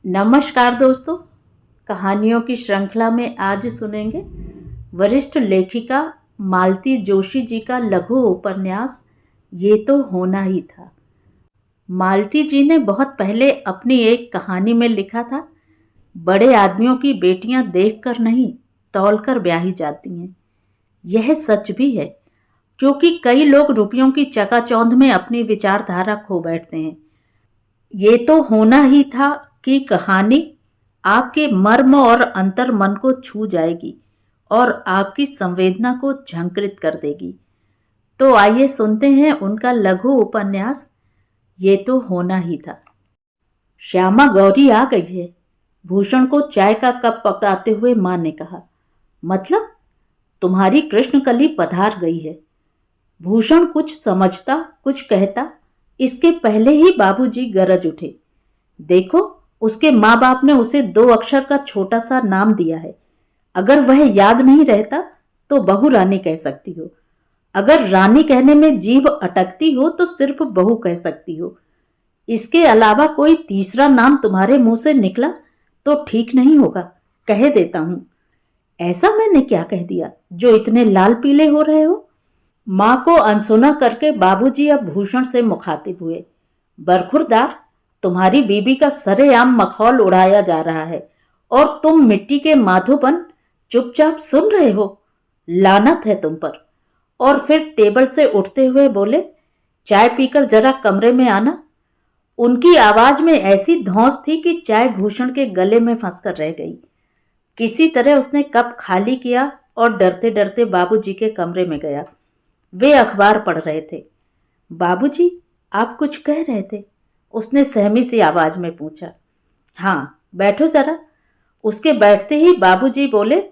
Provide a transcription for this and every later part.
नमस्कार दोस्तों। कहानियों की श्रृंखला में आज सुनेंगे वरिष्ठ लेखिका मालती जोशी जी का लघु उपन्यास ये तो होना ही था। मालती जी ने बहुत पहले अपनी एक कहानी में लिखा था, बड़े आदमियों की बेटियां देखकर नहीं तौलकर ब्याही जाती हैं। यह सच भी है, क्योंकि कई लोग रुपयों की चकाचौंध में अपनी विचारधारा खो बैठते हैं। ये तो होना ही था कि कहानी आपके मर्म और अंतर मन को छू जाएगी और आपकी संवेदना को झंकृत कर देगी। तो आइए सुनते हैं उनका लघु उपन्यास ये तो होना ही था। श्यामा गौरी आ गई है, भूषण को चाय का कप पकड़ाते हुए मां ने कहा। मतलब? तुम्हारी कृष्णकली पधार गई है। भूषण कुछ समझता कुछ कहता, इसके पहले ही बाबूजी गरज उठे। देखो, उसके माँ बाप ने उसे 2 अक्षर का छोटा सा नाम दिया है। अगर वह याद नहीं रहता तो बहू रानी कह सकती हो। अगर रानी कहने में जीभ अटकती हो तो सिर्फ बहू कह सकती हो। इसके अलावा कोई तीसरा नाम तुम्हारे मुंह से निकला तो ठीक नहीं होगा, कह देता हूं। ऐसा मैंने क्या कह दिया जो इतने लाल पीले हो रहे हो? मां को अनसुना करके बाबूजी अब भूषण से मुखातिब हुए। बरखुरदार, तुम्हारी बीबी का सरेआम मखौल उड़ाया जा रहा है और तुम मिट्टी के माधोपन चुपचाप सुन रहे हो। लानत है तुम पर। और फिर टेबल से उठते हुए बोले, चाय पीकर जरा कमरे में आना। उनकी आवाज में ऐसी धौंस थी कि चाय भूषण के गले में फंसकर रह गई। किसी तरह उसने कप खाली किया और डरते डरते बाबूजी के कमरे में गया। वे अखबार पढ़ रहे थे। बाबूजी, आप कुछ कह रहे थे? उसने सहमी सी आवाज में पूछा। हाँ, बैठो जरा। उसके बैठते ही बाबूजी बोले,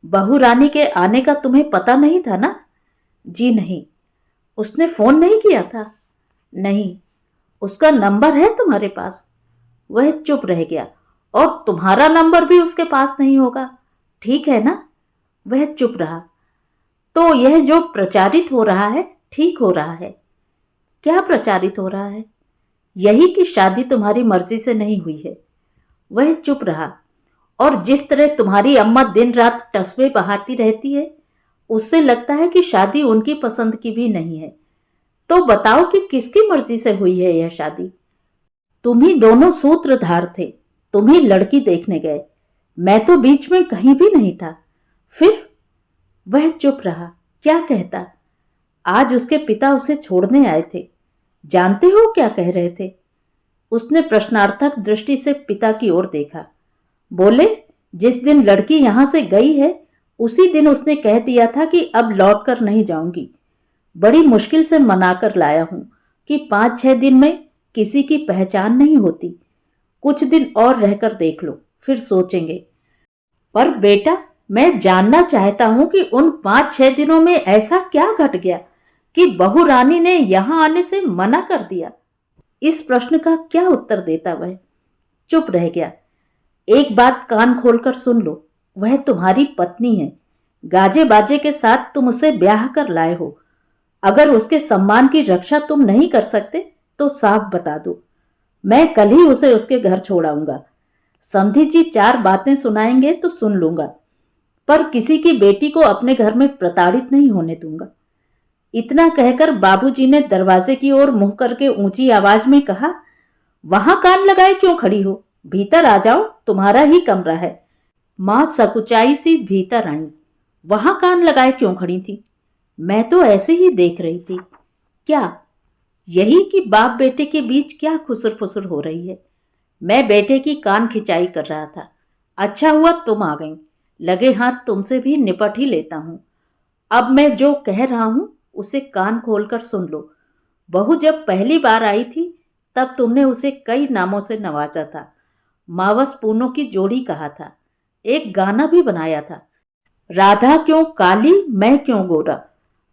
बहू रानी के आने का तुम्हें पता नहीं था ना? जी नहीं। उसने फोन नहीं किया था? नहीं। उसका नंबर है तुम्हारे पास? वह चुप रह गया। और तुम्हारा नंबर भी उसके पास नहीं होगा, ठीक है ना? वह चुप रहा। तो यह जो प्रचारित हो रहा है ठीक हो रहा है? क्या प्रचारित हो रहा है? यही कि शादी तुम्हारी मर्जी से नहीं हुई है। वह चुप रहा। और जिस तरह तुम्हारी अम्मा दिन रात टसवे बहाती रहती है, उससे लगता है कि शादी उनकी पसंद की भी नहीं है। तो बताओ कि किसकी मर्जी से हुई है यह शादी? तुम ही दोनों सूत्रधार थे, तुम ही लड़की देखने गए, मैं तो बीच में कहीं भी नहीं था। फिर? वह चुप रहा। क्या कहता? आज उसके पिता उसे छोड़ने आए थे। जानते हो क्या कह रहे थे? उसने प्रश्नार्थक दृष्टि से पिता की ओर देखा। बोले, जिस दिन लड़की यहां से गई है उसी दिन उसने कह दिया था कि अब लौट कर नहीं जाऊंगी। बड़ी मुश्किल से मनाकर लाया हूं कि 5-6 दिन में किसी की पहचान नहीं होती। कुछ दिन और रहकर देख लो, फिर सोचेंगे। पर बेटा, मैं जानना चाहता हूं कि उन 5-6 दिनों में ऐसा क्या घट गया कि बहू रानी ने यहां आने से मना कर दिया? इस प्रश्न का क्या उत्तर देता वह? चुप रह गया। एक बात कान खोलकर सुन लो, वह तुम्हारी पत्नी है। गाजे बाजे के साथ तुम उसे ब्याह कर लाए हो। अगर उसके सम्मान की रक्षा तुम नहीं कर सकते तो साफ बता दो, मैं कल ही उसे उसके घर छोड़ाऊंगा। समधी जी 4 बातें सुनाएंगे तो सुन लूंगा, पर किसी की बेटी को अपने घर में प्रताड़ित नहीं होने दूंगा। इतना कहकर बाबूजी ने दरवाजे की ओर मुंह करके ऊंची आवाज में कहा, वहां कान लगाए क्यों खड़ी हो? भीतर आ जाओ, तुम्हारा ही कमरा है। मां सकुचाई सी भीतर आई। वहां कान लगाए क्यों खड़ी थी? मैं तो ऐसे ही देख रही थी। क्या? यही कि बाप बेटे के बीच क्या खुसर फुसर हो रही है। मैं बेटे की कान खिंचाई कर रहा था। अच्छा हुआ तुम आ गई। लगे हाथ तुमसे भी निपट ही लेता हूं। अब मैं जो कह रहा हूं उसे कान खोलकर सुन लो। बहू जब पहली बार आई थी तब तुमने उसे कई नामों से नवाजा था। मावस पूनों की जोड़ी कहा था। एक गाना भी बनाया था, राधा क्यों काली मैं क्यों गोरा।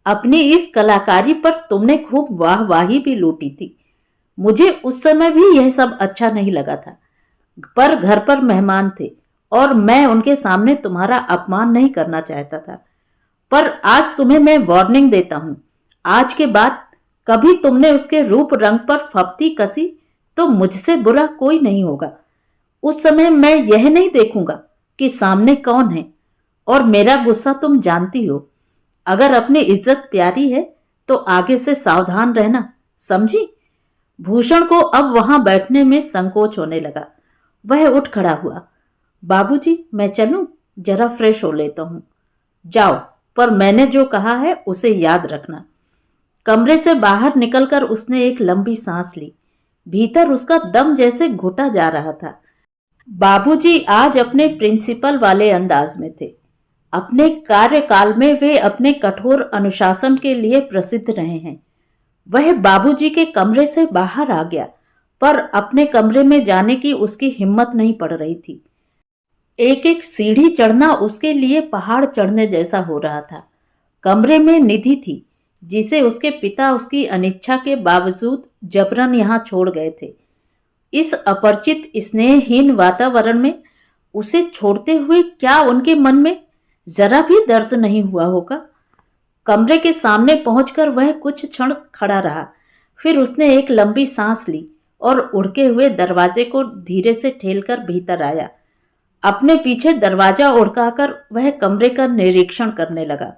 अपनी इस कलाकारी पर तुमने खूब वाहवाही भी लूटी थी। मुझे उस समय भी यह सब अच्छा नहीं लगा था, पर घर पर मेहमान थे और मैं उनके सामने तुम्हारा अपमान नहीं करना चाहता था। पर आज तुम्हें मैं वार्निंग देता हूं, आज के बाद कभी तुमने उसके रूप रंग पर फप्ती कसी तो मुझसे बुरा कोई नहीं होगा। उस समय मैं यह नहीं देखूंगा कि सामने कौन है, और मेरा गुस्सा तुम जानती हो। अगर अपनी इज्जत प्यारी है तो आगे से सावधान रहना, समझी? भूषण को अब वहां बैठने में संकोच होने लगा। वह उठ खड़ा हुआ। बाबूजी, मैं चलूं? जरा फ्रेश हो लेता हूं। जाओ, पर मैंने जो कहा है उसे याद रखना। कमरे से बाहर निकलकर उसने एक लंबी सांस ली। भीतर उसका दम जैसे घुटा जा रहा था। बाबूजी आज अपने प्रिंसिपल वाले अंदाज में थे। अपने कार्यकाल में वे अपने कठोर अनुशासन के लिए प्रसिद्ध रहे हैं। वह बाबूजी के कमरे से बाहर आ गया, पर अपने कमरे में जाने की उसकी हिम्मत नहीं पड़ रही थी। एक एक सीढ़ी चढ़ना उसके लिए पहाड़ चढ़ने जैसा हो रहा था। कमरे में निधि थी, जिसे उसके पिता उसकी अनिच्छा के बावजूद जबरन यहाँ छोड़ गए थे। इस अपरिचित स्नेहहीन वातावरण में उसे छोड़ते हुए क्या उनके मन में जरा भी दर्द नहीं हुआ होगा? कमरे के सामने पहुंचकर वह कुछ क्षण खड़ा रहा। फिर उसने एक लंबी सांस ली और उड़के हुए दरवाजे को धीरे से ठेलकर भीतर आया। अपने पीछे दरवाजा उड़काकर वह कमरे का निरीक्षण करने लगा।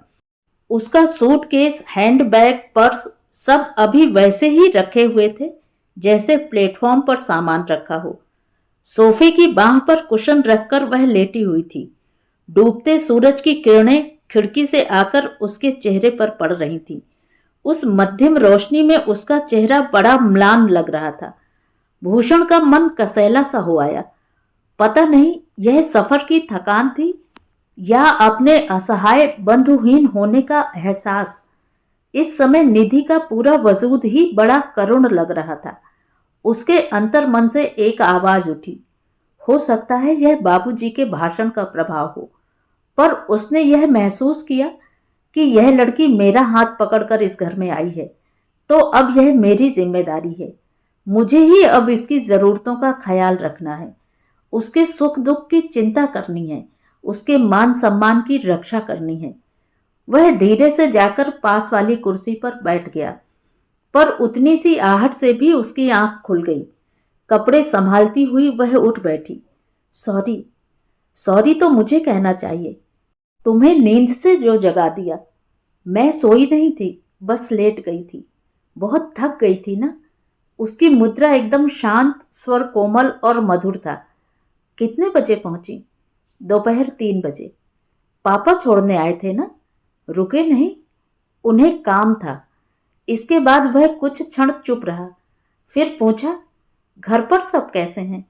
उसका सूटकेस, हैंडबैग, पर्स सब अभी वैसे ही रखे हुए थे जैसे प्लेटफॉर्म पर सामान रखा हो। सोफे की बांह पर कुशन रखकर वह लेटी हुई थी। डूबते सूरज की किरणें खिड़की से आकर उसके चेहरे पर पड़ रही थीं। उस मध्यम रोशनी में उसका चेहरा बड़ा म्लान लग रहा था। भूषण का मन कसैला सा हो आया। पता नहीं यह सफर की थकान थी या अपने असहाय बंधुहीन होने का एहसास। इस समय निधि का पूरा वजूद ही बड़ा करुण लग रहा था। उसके अंतर मन से एक आवाज उठी। हो सकता है यह बाबूजी के भाषण का प्रभाव हो, पर उसने यह महसूस किया कि यह लड़की मेरा हाथ पकड़कर इस घर में आई है, तो अब यह मेरी जिम्मेदारी है। मुझे ही अब इसकी जरूरतों का ख्याल रखना है, उसके सुख दुख की चिंता करनी है, उसके मान सम्मान की रक्षा करनी है। वह धीरे से जाकर पास वाली कुर्सी पर बैठ गया, पर उतनी सी आहट से भी उसकी आंख खुल गई। कपड़े संभालती हुई वह उठ बैठी। सॉरी, सॉरी तो मुझे कहना चाहिए। तुम्हें नींद से जो जगा दिया। मैं सोई नहीं थी, बस लेट गई थी। बहुत थक गई थी ना? उसकी मुद्रा एकदम शांत, स्वर कोमल और मधुर था। कितने बजे पहुंची? दोपहर 3 बजे। पापा छोड़ने आए थे ना? रुके नहीं? उन्हें काम था। इसके बाद वह कुछ क्षण चुप रहा, फिर पूछा, घर पर सब कैसे हैं?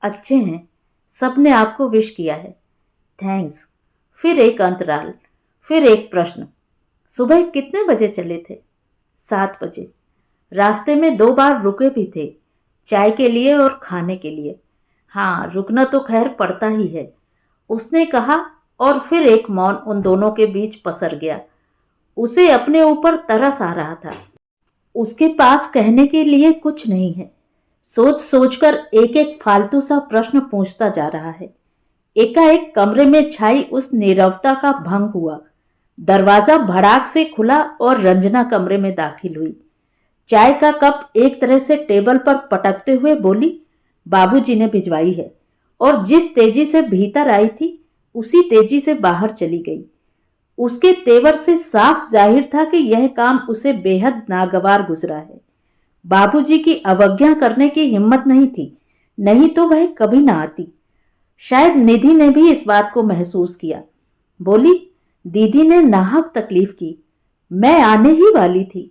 अच्छे हैं, सबने आपको विश किया है। थैंक्स। फिर एक अंतराल, फिर एक प्रश्न। सुबह कितने बजे चले थे? 7 बजे। रास्ते में 2 बार रुके भी थे, चाय के लिए और खाने के लिए। हाँ, रुकना तो खैर पड़ता ही है, उसने कहा, और फिर एक मौन उन दोनों के बीच पसर गया। उसे अपने ऊपर तरस आ रहा था। उसके पास कहने के लिए कुछ नहीं है। सोच सोचकर एक एक फालतू सा प्रश्न पूछता जा रहा है। एकाएक कमरे में छाई उस नीरवता का भंग हुआ। दरवाजा भड़ाक से खुला और रंजना कमरे में दाखिल हुई। चाय का कप एक तरह से टेबल पर पटकते हुए बोली, बाबूजी ने भिजवाई है। और जिस तेजी से भीतर आई थी उसी तेजी से बाहर चली गई। उसके तेवर से साफ जाहिर था कि यह काम उसे बेहद नागवार गुजरा है। बाबूजी की अवज्ञा करने की हिम्मत नहीं थी, नहीं तो वह कभी ना आती। शायद निधि ने भी इस बात को महसूस किया। बोली, दीदी ने नाहक तकलीफ की, मैं आने ही वाली थी।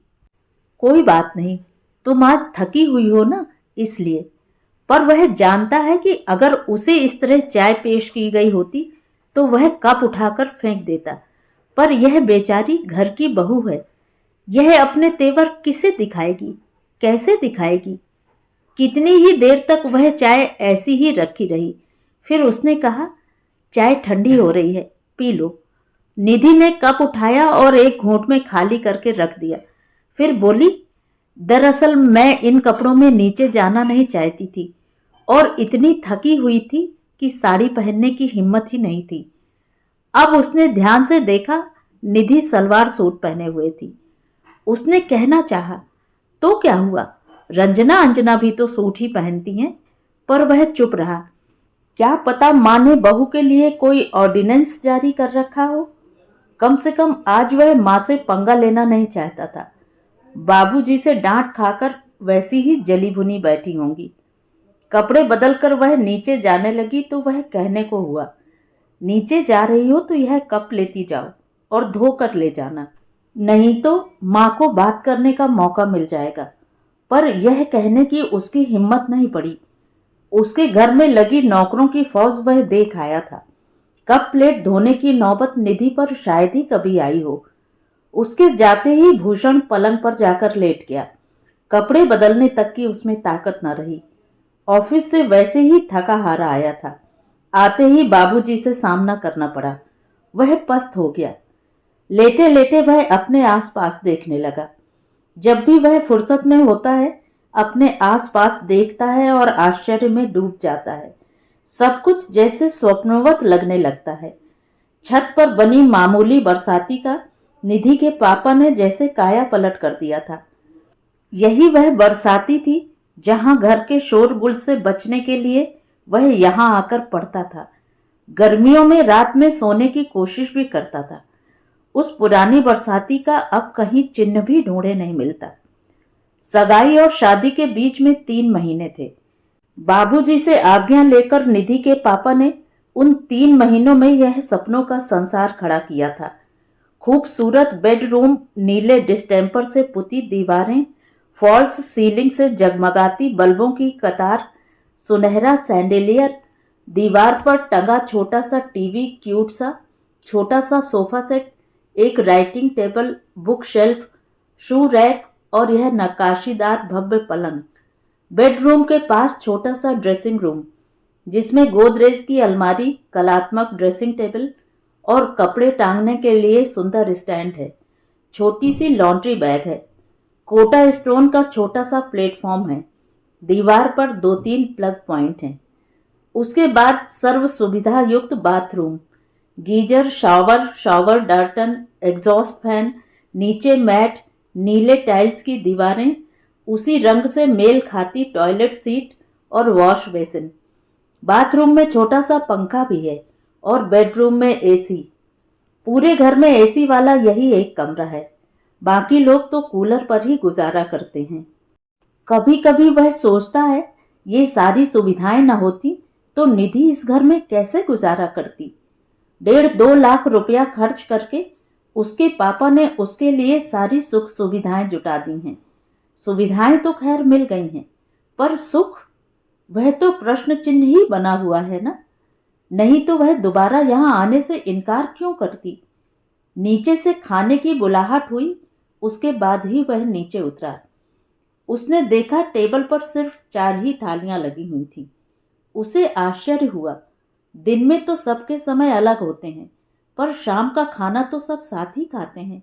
कोई बात नहीं, तुम आज थकी हुई हो ना, इसलिए। पर वह जानता है कि अगर उसे इस तरह चाय पेश की गई होती तो वह कप उठाकर फेंक देता। पर यह बेचारी घर की बहू है, यह अपने तेवर किसे दिखाएगी, कैसे दिखाएगी? कितनी ही देर तक वह चाय ऐसी ही रखी रही। फिर उसने कहा, चाय ठंडी हो रही है, पी लो। निधि ने कप उठाया और एक घूंट में खाली करके रख दिया। फिर बोली, दरअसल मैं इन कपड़ों में नीचे जाना नहीं चाहती थी और इतनी थकी हुई थी कि साड़ी पहनने की हिम्मत ही नहीं थी। अब उसने ध्यान से देखा, निधि सलवार सूट पहने हुए थी। उसने कहना चाहा, तो क्या हुआ, रंजना अंजना भी तो सूट ही पहनती हैं, पर वह चुप रहा। क्या पता माँ ने बहू के लिए कोई ऑर्डिनेंस जारी कर रखा हो। कम से कम आज वह माँ से पंगा लेना नहीं चाहता था। बाबूजी से डांट खाकर वैसी ही जली भुनी बैठी होंगी। कपड़े बदलकर वह नीचे जाने लगी तो वह कहने को हुआ, नीचे जा रही हो तो यह कप लेती जाओ और धोकर ले जाना, नहीं तो माँ को बात करने का मौका मिल जाएगा। पर यह कहने की उसकी हिम्मत नहीं पड़ी। उसके घर में लगी नौकरों की फौज वह देख आया था। कप प्लेट धोने की नौबत निधि पर शायद ही कभी आई हो। उसके जाते ही भूषण पलंग पर जाकर लेट गया। कपड़े बदलने तक की उसमें ताकत न रही। ऑफिस से वैसे ही थका हारा आया था। आते ही बाबूजी से सामना करना पड़ा। वह पस्त हो गया। लेटे लेटे वह अपने आसपास देखने लगा। जब भी वह फुर्सत में होता है अपने आसपास देखता है और आश्चर्य में डूब जाता है। सब कुछ जैसे स्वप्नवत लगने लगता है। छत पर बनी मामूली बरसाती का निधि के पापा ने जैसे काया पलट कर दिया था। यही वह बरसाती थी जहां घर के शोरगुल से बचने के लिए वह यहां आकर पड़ता था। गर्मियों में रात में सोने की कोशिश भी करता था। उस पुरानी बरसाती का अब कहीं चिन्ह भी ढूंढे नहीं मिलता। सगाई और शादी के बीच में 3 महीने थे। बाबूजी से आज्ञा लेकर निधि के पापा ने उन 3 महीनों में यह सपनों का संसार खड़ा किया था। खूबसूरत बेडरूम, नीले डिस्टेम्पर से पुती दीवारें, फॉल्स सीलिंग से जगमगाती बल्बों की कतार, सुनहरा सैंडेलियर, दीवार पर टंगा छोटा सा टीवी, क्यूट सा छोटा सा सोफा सेट, एक writing table, book shelf, shoe rack और यह नक्काशीदार भव्य पलंग। बेडरूम के पास छोटा सा ड्रेसिंग रूम जिसमें गोदरेज की अलमारी, कलात्मक ड्रेसिंग टेबल और कपड़े टांगने के लिए सुंदर स्टैंड है। छोटी सी लॉन्ड्री बैग है। कोटा स्टोन का छोटा सा प्लेटफॉर्म है। दीवार पर 2-3 प्लग पॉइंट हैं। उसके बाद सर्व सुविधा युक्त बाथरूम, गीजर, शावर डार्टन, एग्जॉस्ट फैन, नीचे मैट, नीले टाइल्स की दीवारें, उसी रंग से मेल खाती टॉयलेट सीट और वॉश बेसिन। बाथरूम में छोटा सा पंखा भी है और बेडरूम में एसी। पूरे घर में एसी वाला यही एक कमरा है। बाकी लोग तो कूलर पर ही गुजारा करते हैं। कभी कभी वह सोचता है ये सारी सुविधाएं न होती तो निधि इस घर में कैसे गुजारा करती। 1.5-2 लाख रुपया खर्च करके उसके पापा ने उसके लिए सारी सुख सुविधाएं जुटा दी हैं। सुविधाएं तो खैर मिल गई हैं, पर सुख, वह तो प्रश्न चिन्ह ही बना हुआ है ना। नहीं तो वह दोबारा यहां आने से इनकार क्यों करती। नीचे से खाने की बुलाहट हुई, उसके बाद ही वह नीचे उतरा। उसने देखा टेबल पर सिर्फ 4 ही थालियां लगी हुई थी। उसे आश्चर्य हुआ। दिन में तो सबके समय अलग होते हैं, पर शाम का खाना तो सब साथ ही खाते हैं।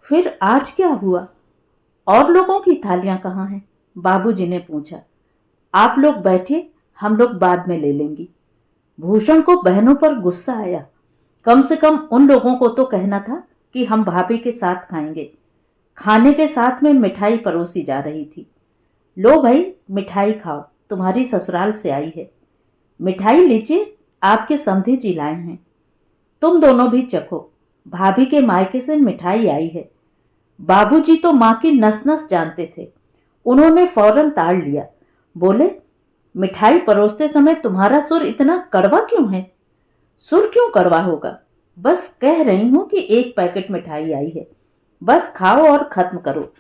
फिर आज क्या हुआ? और लोगों की थालियां कहाँ हैं? बाबूजी ने पूछा। आप लोग बैठिए, हम लोग बाद में ले लेंगी। भूषण को बहनों पर गुस्सा आया। कम से कम उन लोगों को तो कहना था कि हम भाभी के साथ खाएंगे। खाने के साथ में मिठाई परोसी जा रही थी। लो भाई, मिठाई खाओ, तुम्हारी ससुराल से आई है। मिठाई लीजिए, आपके समधी जी लाए हैं। तुम दोनों भी चखो, भाभी के मायके से मिठाई आई है। बाबूजी तो माँ की नस नस जानते थे। उन्होंने फौरन ताड़ लिया। बोले, मिठाई परोसते समय तुम्हारा सुर इतना कड़वा क्यों है? सुर क्यों कड़वा होगा? बस कह रही हूं कि 1 पैकेट मिठाई आई है, बस खाओ और खत्म करो।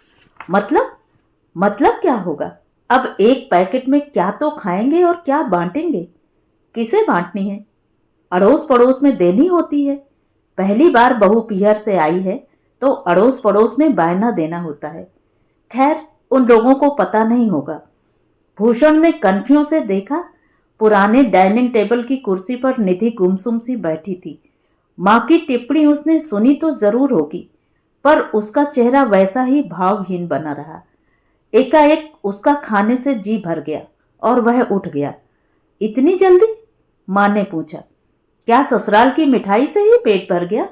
मतलब क्या होगा? अब 1 पैकेट में क्या तो खाएंगे और क्या बांटेंगे? किसे बांटनी है? अड़ोस पड़ोस में देनी होती है। पहली बार बहू पीहर से आई है तो अड़ोस पड़ोस में बायना देना होता है। खैर, उन लोगों को पता नहीं होगा। भूषण ने कनखियों से देखा। पुराने डाइनिंग टेबल की कुर्सी पर निधि गुमसुम सी बैठी थी। माँ की टिप्पणी उसने सुनी तो जरूर होगी, पर उसका चेहरा वैसा ही भावहीन बना रहा। एकाएक उसका खाने से जी भर गया और वह उठ गया। इतनी जल्दी? माँ ने पूछा। क्या ससुराल की मिठाई से ही पेट भर गया?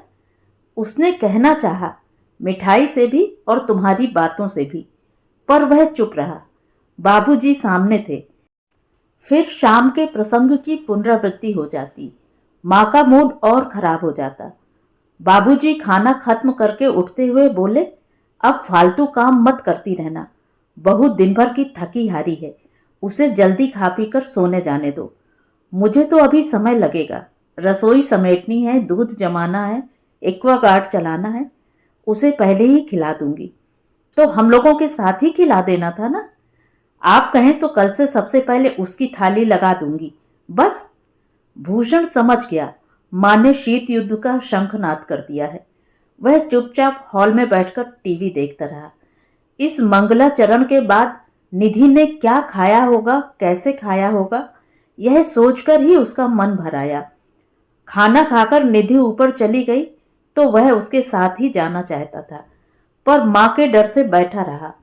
उसने कहना चाहा, मिठाई से भी और तुम्हारी बातों से भी, पर वह चुप रहा। बाबूजी सामने थे। फिर शाम के प्रसंग की पुनरावृत्ति हो जाती। माँ का मूड और खराब हो जाता। बाबूजी खाना खत्म करके उठते हुए बोले, अब फालतू काम मत करती रहना। बहू दिन भर की थकी हारी है, उसे जल्दी खा पी कर सोने जाने दो। मुझे तो अभी समय लगेगा। रसोई समेटनी है, दूध जमाना है, एक्वागार्ड चलाना है। उसे पहले ही खिला दूंगी। तो हम लोगों के साथ ही खिला देना था ना। आप कहें तो कल से सबसे पहले उसकी थाली लगा दूंगी, बस। भूषण समझ गया मां ने शीत युद्ध का शंखनाद कर दिया है। वह चुपचाप हॉल में बैठकर टीवी देखता रहा। इस मंगलाचरण के बाद निधि ने क्या खाया होगा, कैसे खाया होगा, यह सोचकर ही उसका मन भर आया। खाना खाकर निधि ऊपर चली गई तो वह उसके साथ ही जाना चाहता था, पर मां के डर से बैठा रहा।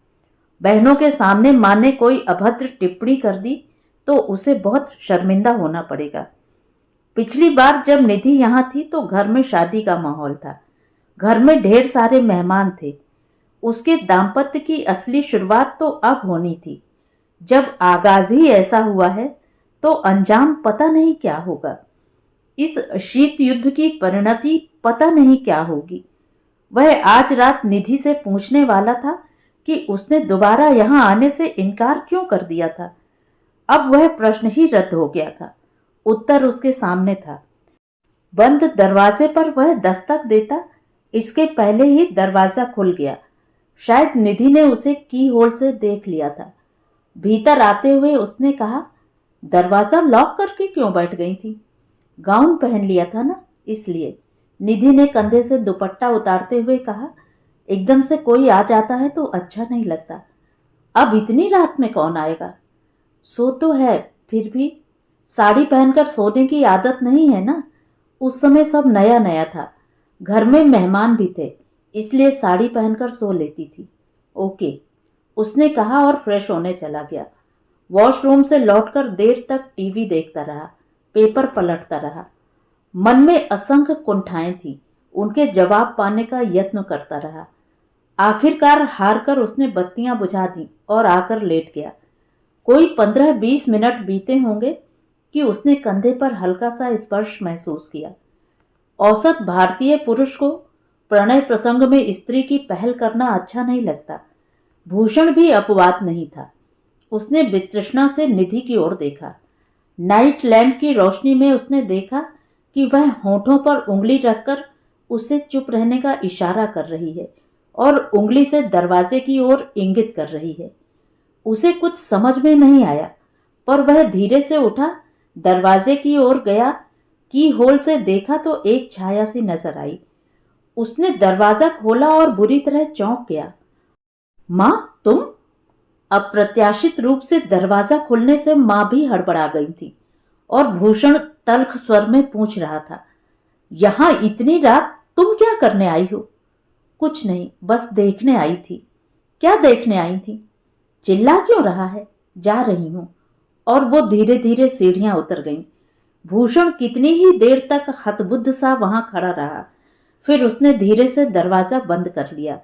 बहनों के सामने मां ने कोई अभद्र टिप्पणी कर दी तो उसे बहुत शर्मिंदा होना पड़ेगा। पिछली बार जब निधि यहां थी तो घर में शादी का माहौल था। घर में ढेर सारे मेहमान थे। उसके दाम्पत्य की असली शुरुआत तो अब होनी थी। जब आगाज ही ऐसा हुआ है तो अंजाम पता नहीं क्या होगा। इस शीत युद्ध की परिणति पता नहीं क्या होगी। वह आज रात निधि से पूछने वाला था कि उसने दोबारा यहां आने से इनकार क्यों कर दिया था। अब वह प्रश्न ही रद्द हो गया था। उत्तर उसके सामने था। बंद दरवाजे पर वह दस्तक देता, इसके पहले ही दरवाजा खुल गया। शायद निधि ने उसे की होल से देख लिया था। भीतर आते हुए उसने कहा, दरवाजा लॉक करके क्यों बैठ गई थी? गाउन पहन लिया था ना, इसलिए। निधि ने कंधे से दुपट्टा उतारते हुए कहा, एकदम से कोई आ जाता है तो अच्छा नहीं लगता। अब इतनी रात में कौन आएगा? सो तो है, फिर भी साड़ी पहनकर सोने की आदत नहीं है ना। उस समय सब नया नया था। घर में मेहमान भी थे, इसलिए साड़ी पहनकर सो लेती थी। ओके, उसने कहा और फ्रेश होने चला गया। वॉशरूम से लौटकर देर तक टीवी देखता रहा, पेपर पलटता रहा। मन में असंख्य कुंठाएं थी, उनके जवाब पाने का यत्न करता रहा। आखिरकार हार कर उसने बत्तियां बुझा दी और आकर लेट गया। कोई 15-20 मिनट बीते होंगे कि उसने कंधे पर हल्का सा स्पर्श महसूस किया। औसत भारतीय पुरुष को प्रणय प्रसंग में स्त्री की पहल करना अच्छा नहीं लगता। भूषण भी अपवाद नहीं था। उसने वितृष्णा से निधि की ओर देखा। नाइट लैंप की रोशनी में उसने देखा कि वह होठों पर उंगली रखकर उसे चुप रहने का इशारा कर रही है और उंगली से दरवाजे की ओर इंगित कर रही है। उसे कुछ समझ में नहीं आया, पर वह धीरे से उठा, दरवाजे की ओर गया। की होल से देखा तो एक छाया सी नजर आई। उसने दरवाजा खोला और बुरी तरह चौंक गया। मां, तुम? अप्रत्याशित रूप से दरवाजा खुलने से मां भी हड़बड़ा गई थी और भूषण तल्ख स्वर में पूछ रहा था, यहां इतनी रात तुम क्या करने आई हो? कुछ नहीं, बस देखने आई थी। क्या देखने आई थी? चिल्ला क्यों रहा है? जा रही हूं। और वो धीरे धीरे सीढ़ियां उतर गईं। भूषण कितनी ही देर तक हतबुद्ध सा वहां खड़ा रहा। फिर उसने धीरे से दरवाजा बंद कर लिया।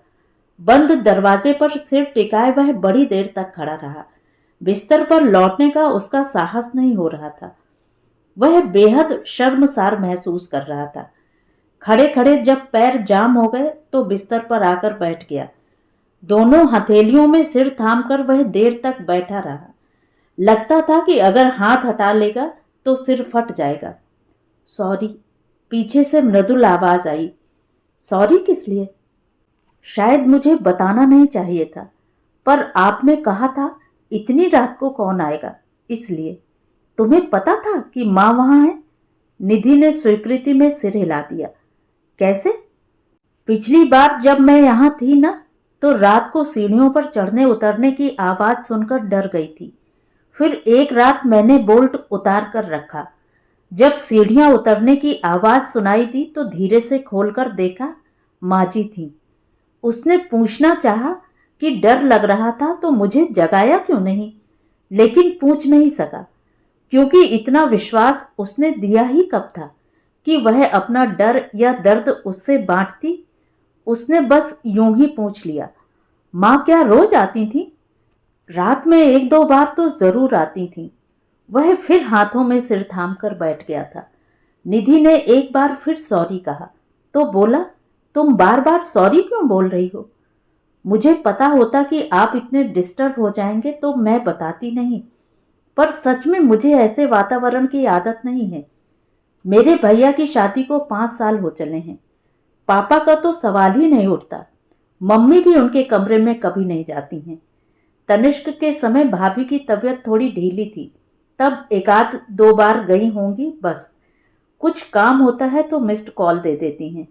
बंद दरवाजे पर सिर टिकाए वह बड़ी देर तक खड़ा रहा। बिस्तर पर लौटने का उसका साहस नहीं हो रहा था। वह बेहद शर्मसार महसूस कर रहा था। खड़े खड़े जब पैर जाम हो गए तो बिस्तर पर आकर बैठ गया। दोनों हथेलियों में सिर थामकर वह देर तक बैठा रहा। लगता था कि अगर हाथ हटा लेगा तो सिर फट जाएगा। सॉरी, पीछे से मृदुल आवाज आई। सॉरी किस लिए? शायद मुझे बताना नहीं चाहिए था, पर आपने कहा था इतनी रात को कौन आएगा, इसलिए। तुम्हें पता था कि माँ वहां है? निधि ने स्वीकृति में सिर हिला दिया। कैसे? पिछली बार जब मैं यहां थी ना, तो रात को सीढ़ियों पर चढ़ने उतरने की आवाज सुनकर डर गई थी। फिर एक रात मैंने बोल्ट उतार कर रखा। जब सीढ़ियां उतरने की आवाज सुनाई दी तो धीरे से खोलकर देखा, माँ जी थी। उसने पूछना चाहा कि डर लग रहा था तो मुझे जगाया क्यों नहीं, लेकिन पूछ नहीं सका, क्योंकि इतना विश्वास उसने दिया ही कब था कि वह अपना डर या दर्द उससे बांटती। उसने बस यूं ही पूछ लिया, माँ क्या रोज आती थी? रात में 1-2 बार तो जरूर आती थी। वह फिर हाथों में सिर थाम कर बैठ गया था। निधि ने एक बार फिर सॉरी कहा तो बोला, तुम बार बार सॉरी क्यों बोल रही हो? मुझे पता होता कि आप इतने डिस्टर्ब हो जाएंगे तो मैं बताती नहीं, पर सच में मुझे ऐसे वातावरण की आदत नहीं है। मेरे भैया की शादी को 5 साल हो चले हैं। पापा का तो सवाल ही नहीं उठता। मम्मी भी उनके कमरे में कभी नहीं जाती हैं। तनिष्क के समय भाभी की तबीयत थोड़ी ढीली थी, तब एक आध दो बार गई होंगी बस। कुछ काम होता है तो मिस्ड कॉल दे देती हैं।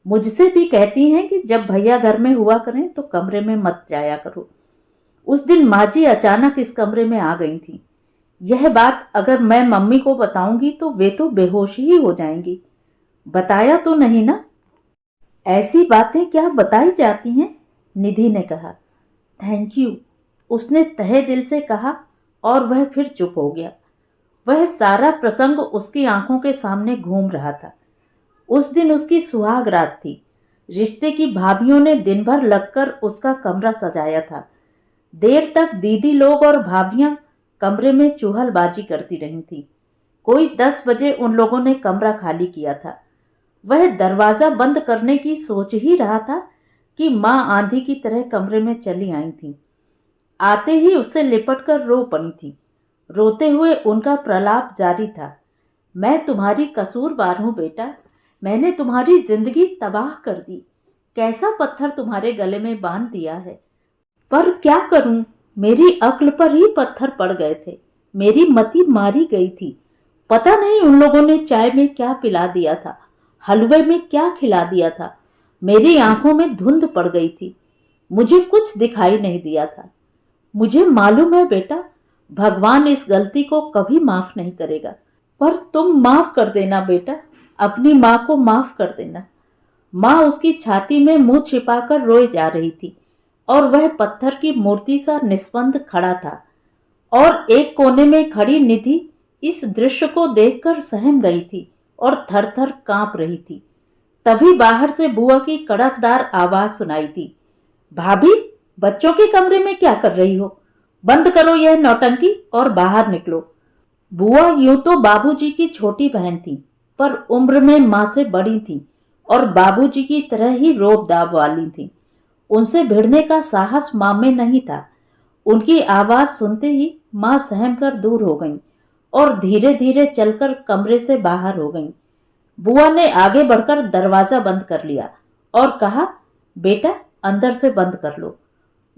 मुझसे भी कहती हैं कि जब भैया घर में हुआ करें तो कमरे में मत जाया करो। उस दिन माँ जी अचानक इस कमरे में आ गई थी। यह बात अगर मैं मम्मी को बताऊंगी तो वे तो बेहोश ही हो जाएंगी। बताया तो नहीं ना? ऐसी बातें क्या बताई जाती हैं? निधि ने कहा। थैंक यू, उसने तहे दिल से कहा और वह फिर चुप हो गया। वह सारा प्रसंग उसकी आंखों के सामने घूम रहा था। उस दिन उसकी सुहाग रात थी। रिश्ते की भाभियों ने दिन भर लगकर उसका कमरा सजाया था। देर तक दीदी लोग और भाभियां कमरे में चूहलबाजी करती रही थीं। कोई 10 बजे उन लोगों ने कमरा खाली किया था। वह दरवाजा बंद करने की सोच ही रहा था कि माँ आंधी की तरह कमरे में चली आई थी। आते ही उससे लिपट कर रो पड़ी थी। रोते हुए उनका प्रलाप जारी था। मैं तुम्हारी कसूरवार हूँ बेटा, मैंने तुम्हारी जिंदगी तबाह कर दी। कैसा पत्थर तुम्हारे गले में बांध दिया है। पर क्या करूं, मेरी अक्ल पर ही पत्थर पड़ गए थे। मेरी मति मारी गई थी। पता नहीं उन लोगों ने चाय में क्या पिला दिया था, हलवे में क्या खिला दिया था। मेरी आंखों में धुंध पड़ गई थी। मुझे कुछ दिखाई नहीं दिया था। मुझे मालूम है बेटा, भगवान इस गलती को कभी माफ नहीं करेगा, पर तुम माफ कर देना बेटा, अपनी माँ को माफ कर देना। माँ उसकी छाती में मुंह छिपाकर रोए जा रही थी और वह पत्थर की मूर्ति सा निस्पंद खड़ा था। और एक कोने में खड़ी निधि इस दृश्य को देखकर सहम गई थी और थर थर कांप रही थी। तभी बाहर से बुआ की कड़कदार आवाज सुनाई दी। भाभी, बच्चों के कमरे में क्या कर रही हो? बंद करो यह नौटंकी और बाहर निकलो। बुआ यूं तो बाबूजी की छोटी बहन थी, पर उम्र में माँ से बड़ी थी और बाबूजी की तरह ही रोब दाब वाली थी। उनसे भिड़ने का साहस माँ में नहीं था। उनकी आवाज सुनते ही माँ सहम कर दूर हो गईं और धीरे धीरे चलकर कमरे से बाहर हो गईं। बुआ ने आगे बढ़कर दरवाजा बंद कर लिया और कहा, बेटा अंदर से बंद कर लो।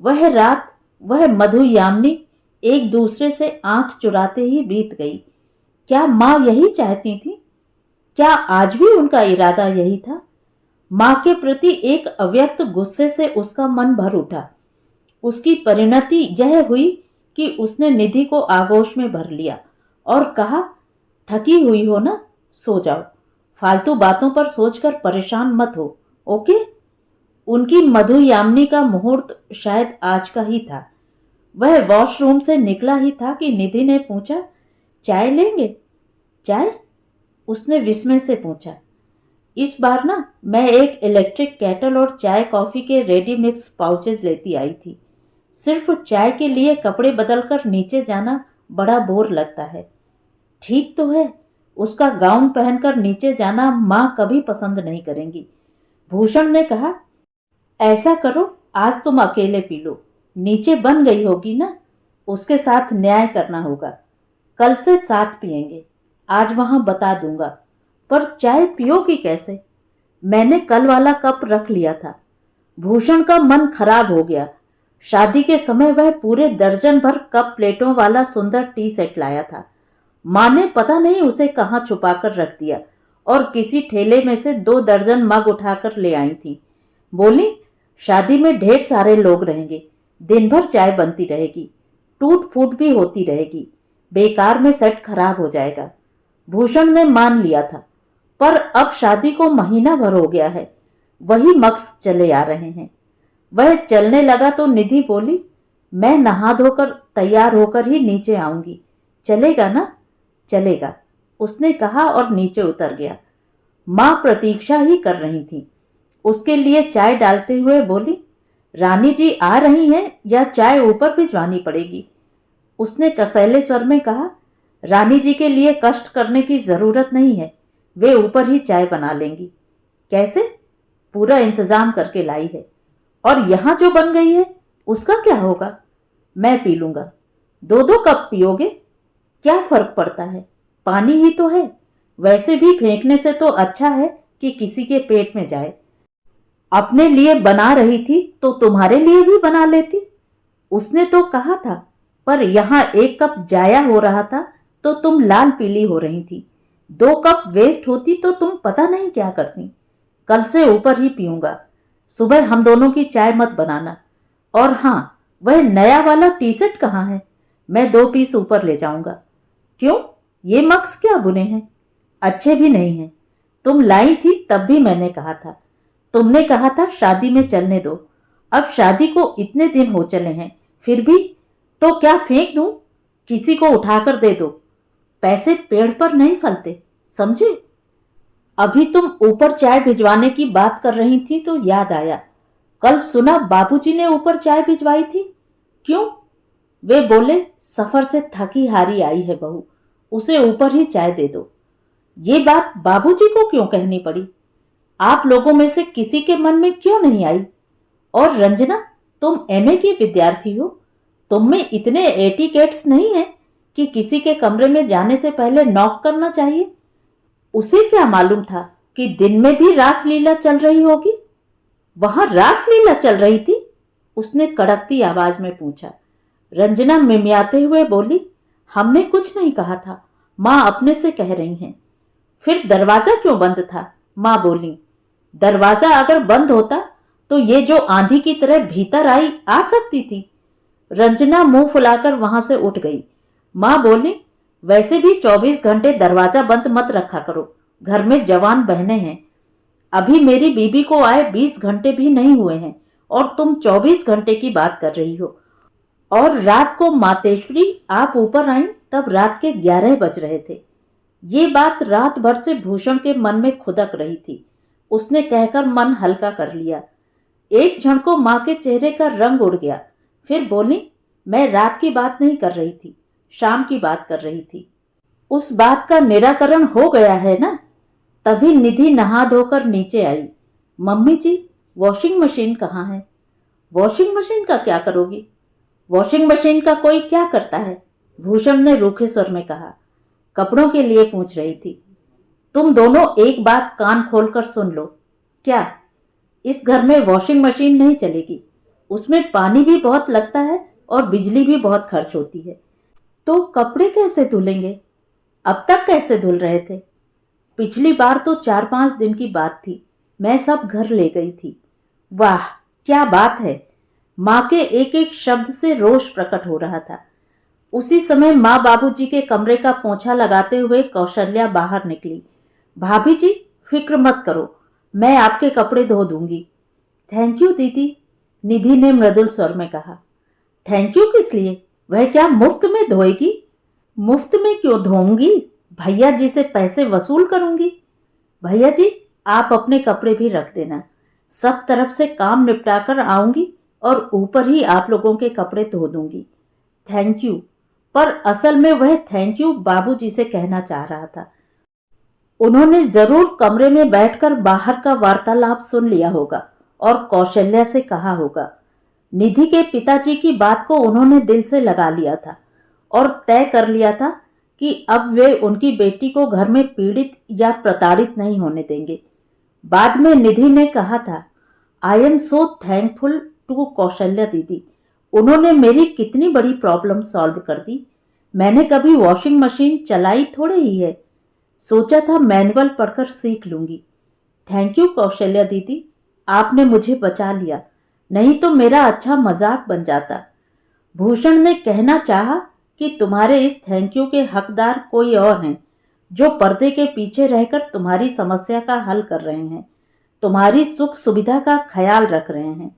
वह रात, वह मधु यामिनी एक दूसरे से आंख चुराते ही बीत गई। क्या माँ यही चाहती थी? क्या आज भी उनका इरादा यही था? माँ के प्रति एक अव्यक्त गुस्से से उसका मन भर उठा। उसकी परिणति यह हुई कि उसने निधि को आगोश में भर लिया और कहा, थकी हुई हो ना, सो जाओ। फालतू बातों पर सोचकर परेशान मत हो, ओके? उनकी मधु यामिनी का मुहूर्त शायद आज का ही था। वह वॉशरूम से निकला ही था कि निधि ने पूछा, चाय लेंगे? चाय? उसने विस्मय से पूछा। इस बार ना मैं एक इलेक्ट्रिक केटल और चाय कॉफ़ी के रेडी मिक्स पाउचेज लेती आई थी। सिर्फ चाय के लिए कपड़े बदलकर नीचे जाना बड़ा बोर लगता है। ठीक तो है, उसका गाउन पहनकर नीचे जाना माँ कभी पसंद नहीं करेंगी। भूषण ने कहा, ऐसा करो, आज तुम अकेले पी लो। नीचे बन गई होगी ना, उसके साथ न्याय करना होगा। कल से साथ पिएंगे। आज वहां बता दूंगा, पर चाय पियोगी कैसे? मैंने कल वाला कप रख लिया था। भूषण का मन खराब हो गया। शादी के समय वह पूरे दर्जन भर कप प्लेटों वाला सुंदर टी सेट लाया था। माँ ने पता नहीं उसे कहाँ छुपाकर रख दिया और किसी ठेले में से 2 दर्जन मग उठाकर ले आई थी। बोली, शादी में ढेर सारे लोग रहेंगे, दिन भर चाय बनती रहेगी, टूट फूट भी होती रहेगी, बेकार में सेट खराब हो जाएगा। भूषण ने मान लिया था, पर अब शादी को महीना भर हो गया है, वही मक्स चले आ रहे हैं। वह चलने लगा तो निधि बोली, मैं नहा धोकर तैयार होकर ही नीचे आऊंगी, चलेगा ना? चलेगा, उसने कहा और नीचे उतर गया। माँ प्रतीक्षा ही कर रही थी। उसके लिए चाय डालते हुए बोली, रानी जी आ रही हैं या चाय ऊपर भिजवानी पड़ेगी? उसने कसैले स्वर में कहा, रानी जी के लिए कष्ट करने की जरूरत नहीं है, वे ऊपर ही चाय बना लेंगी। कैसे? पूरा इंतजाम करके लाई है। और यहां जो बन गई है उसका क्या होगा? मैं पी लूंगा। 2-2 कप पियोगे? क्या फर्क पड़ता है, पानी ही तो है। वैसे भी फेंकने से तो अच्छा है कि किसी के पेट में जाए। अपने लिए बना रही थी तो तुम्हारे लिए भी बना लेती। उसने तो कहा था, पर यहां 1 कप जाया हो रहा था तो तुम लाल पीली हो रही थी। 2 कप वेस्ट होती तो तुम पता नहीं क्या करती। कल से ऊपर ही पीऊंगा। सुबह हम दोनों की चाय मत बनाना। और हाँ, वह नया वाला टी शर्ट कहाँ है? मैं 2 पीस ऊपर ले जाऊंगा। क्यों? ये मक्स क्या बुने हैं? अच्छे भी नहीं हैं। तुम लाई थी तब भी मैंने कहा था। तुमने कहा था शादी में चलने दो। अब शादी को इतने दिन हो चले हैं, फिर भी। तो क्या फेंक दूं? किसी को उठाकर दे दो। पैसे पेड़ पर नहीं फलते, समझे? अभी तुम ऊपर चाय भिजवाने की बात कर रही थी तो याद आया, कल सुना बाबूजी ने ऊपर चाय भिजवाई थी। क्यों? वे बोले, सफर से थकी हारी आई है बहू, उसे ऊपर ही चाय दे दो। ये बात बाबूजी को क्यों कहनी पड़ी? आप लोगों में से किसी के मन में क्यों नहीं आई? और रंजना, तुम एमए की विद्यार्थी हो। तुम में इतने एटिकेट्स नहीं है कि किसी के कमरे में जाने से पहले नॉक करना चाहिए। उसे क्या मालूम था कि दिन में भी रासलीला चल रही होगी? वहां रासलीला चल रही थी? उसने कड़कती आवाज में पूछा। रंजना मिमियाते हुए बोली, हमने कुछ नहीं कहा था, माँ अपने से कह रही हैं। फिर दरवाजा क्यों बंद था? माँ बोली। दरवाजा अगर बंद होता तो ये जो आंधी की तरह भीतर आई आ सकती थी। रंजना मुंह फुलाकर वहां से उठ गई। माँ बोली, वैसे भी 24 घंटे दरवाजा बंद मत रखा करो, घर में जवान बहनें हैं। अभी मेरी बीबी को आए 20 घंटे भी नहीं हुए हैं और तुम 24 घंटे की बात कर रही हो। और रात को मातेश्वरी आप ऊपर आई तब रात के 11 बज रहे थे। ये बात रात भर से भूषण के मन में खुदक रही थी। उसने कहकर मन हल्का कर लिया। एक क्षण को माँ के चेहरे का रंग उड़ गया। फिर बोली, मैं रात की बात नहीं कर रही थी, शाम की बात कर रही थी। उस बात का निराकरण हो गया है ना? तभी निधि नहा धोकर नीचे आई। मम्मी जी, वॉशिंग मशीन कहाँ है? वॉशिंग मशीन का क्या करोगी? वॉशिंग मशीन का कोई क्या करता है? भूषण ने रूखे स्वर में कहा। कपड़ों के लिए पूछ रही थी। तुम दोनों एक बात कान खोलकर सुन लो। क्या? इस घर में वॉशिंग मशीन नहीं चलेगी। उसमें पानी भी बहुत लगता है और बिजली भी बहुत खर्च होती है। तो कपड़े कैसे धुलेंगे? अब तक कैसे धुल रहे थे? पिछली बार तो 4-5 दिन की बात थी, मैं सब घर ले गई थी। वाह, क्या बात है! माँ के एक एक शब्द से रोष प्रकट हो रहा था। उसी समय माँ बाबूजी के कमरे का पोंछा लगाते हुए कौशल्या बाहर निकली। भाभी जी, फिक्र मत करो, मैं आपके कपड़े धो दूंगी। थैंक यू दीदी, निधि ने मृदुल स्वर में कहा। थैंक यू किस लिए? वह क्या मुफ्त में धोएगी? मुफ्त में क्यों धोऊंगी? भैया जी से पैसे वसूल करूंगी। भैया जी, आप अपने कपड़े भी रख देना। सब तरफ से काम निपटाकर आऊंगी और ऊपर ही आप लोगों के कपड़े धो दूंगी। Thank you. पर असल में वह थैंक यू बाबूजी से कहना चाह रहा था। उन्होंने जरूर कमरे में बैठकर बाहर का वार्तालाप सुन लिया होगा और कौशल्या से कहा होगा। निधि के पिताजी की बात को उन्होंने दिल से लगा लिया था और तय कर लिया था कि अब वे उनकी बेटी को घर में पीड़ित या प्रताड़ित नहीं होने देंगे। बाद में निधि ने कहा था, I am so thankful to Kaushalya दीदी। उन्होंने मेरी कितनी बड़ी प्रॉब्लम सॉल्व कर दी। मैंने कभी वॉशिंग मशीन चलाई थोड़े ही है, सोचा था मैनुअल पढ़कर सीख लूंगी। थैंक यू कौशल्या दीदी, आपने मुझे बचा लिया, नहीं तो मेरा अच्छा मजाक बन जाता। भूषण ने कहना चाहा कि तुम्हारे इस थैंक यू के हकदार कोई और हैं, जो पर्दे के पीछे रहकर तुम्हारी समस्या का हल कर रहे हैं, तुम्हारी सुख सुविधा का ख्याल रख रहे हैं।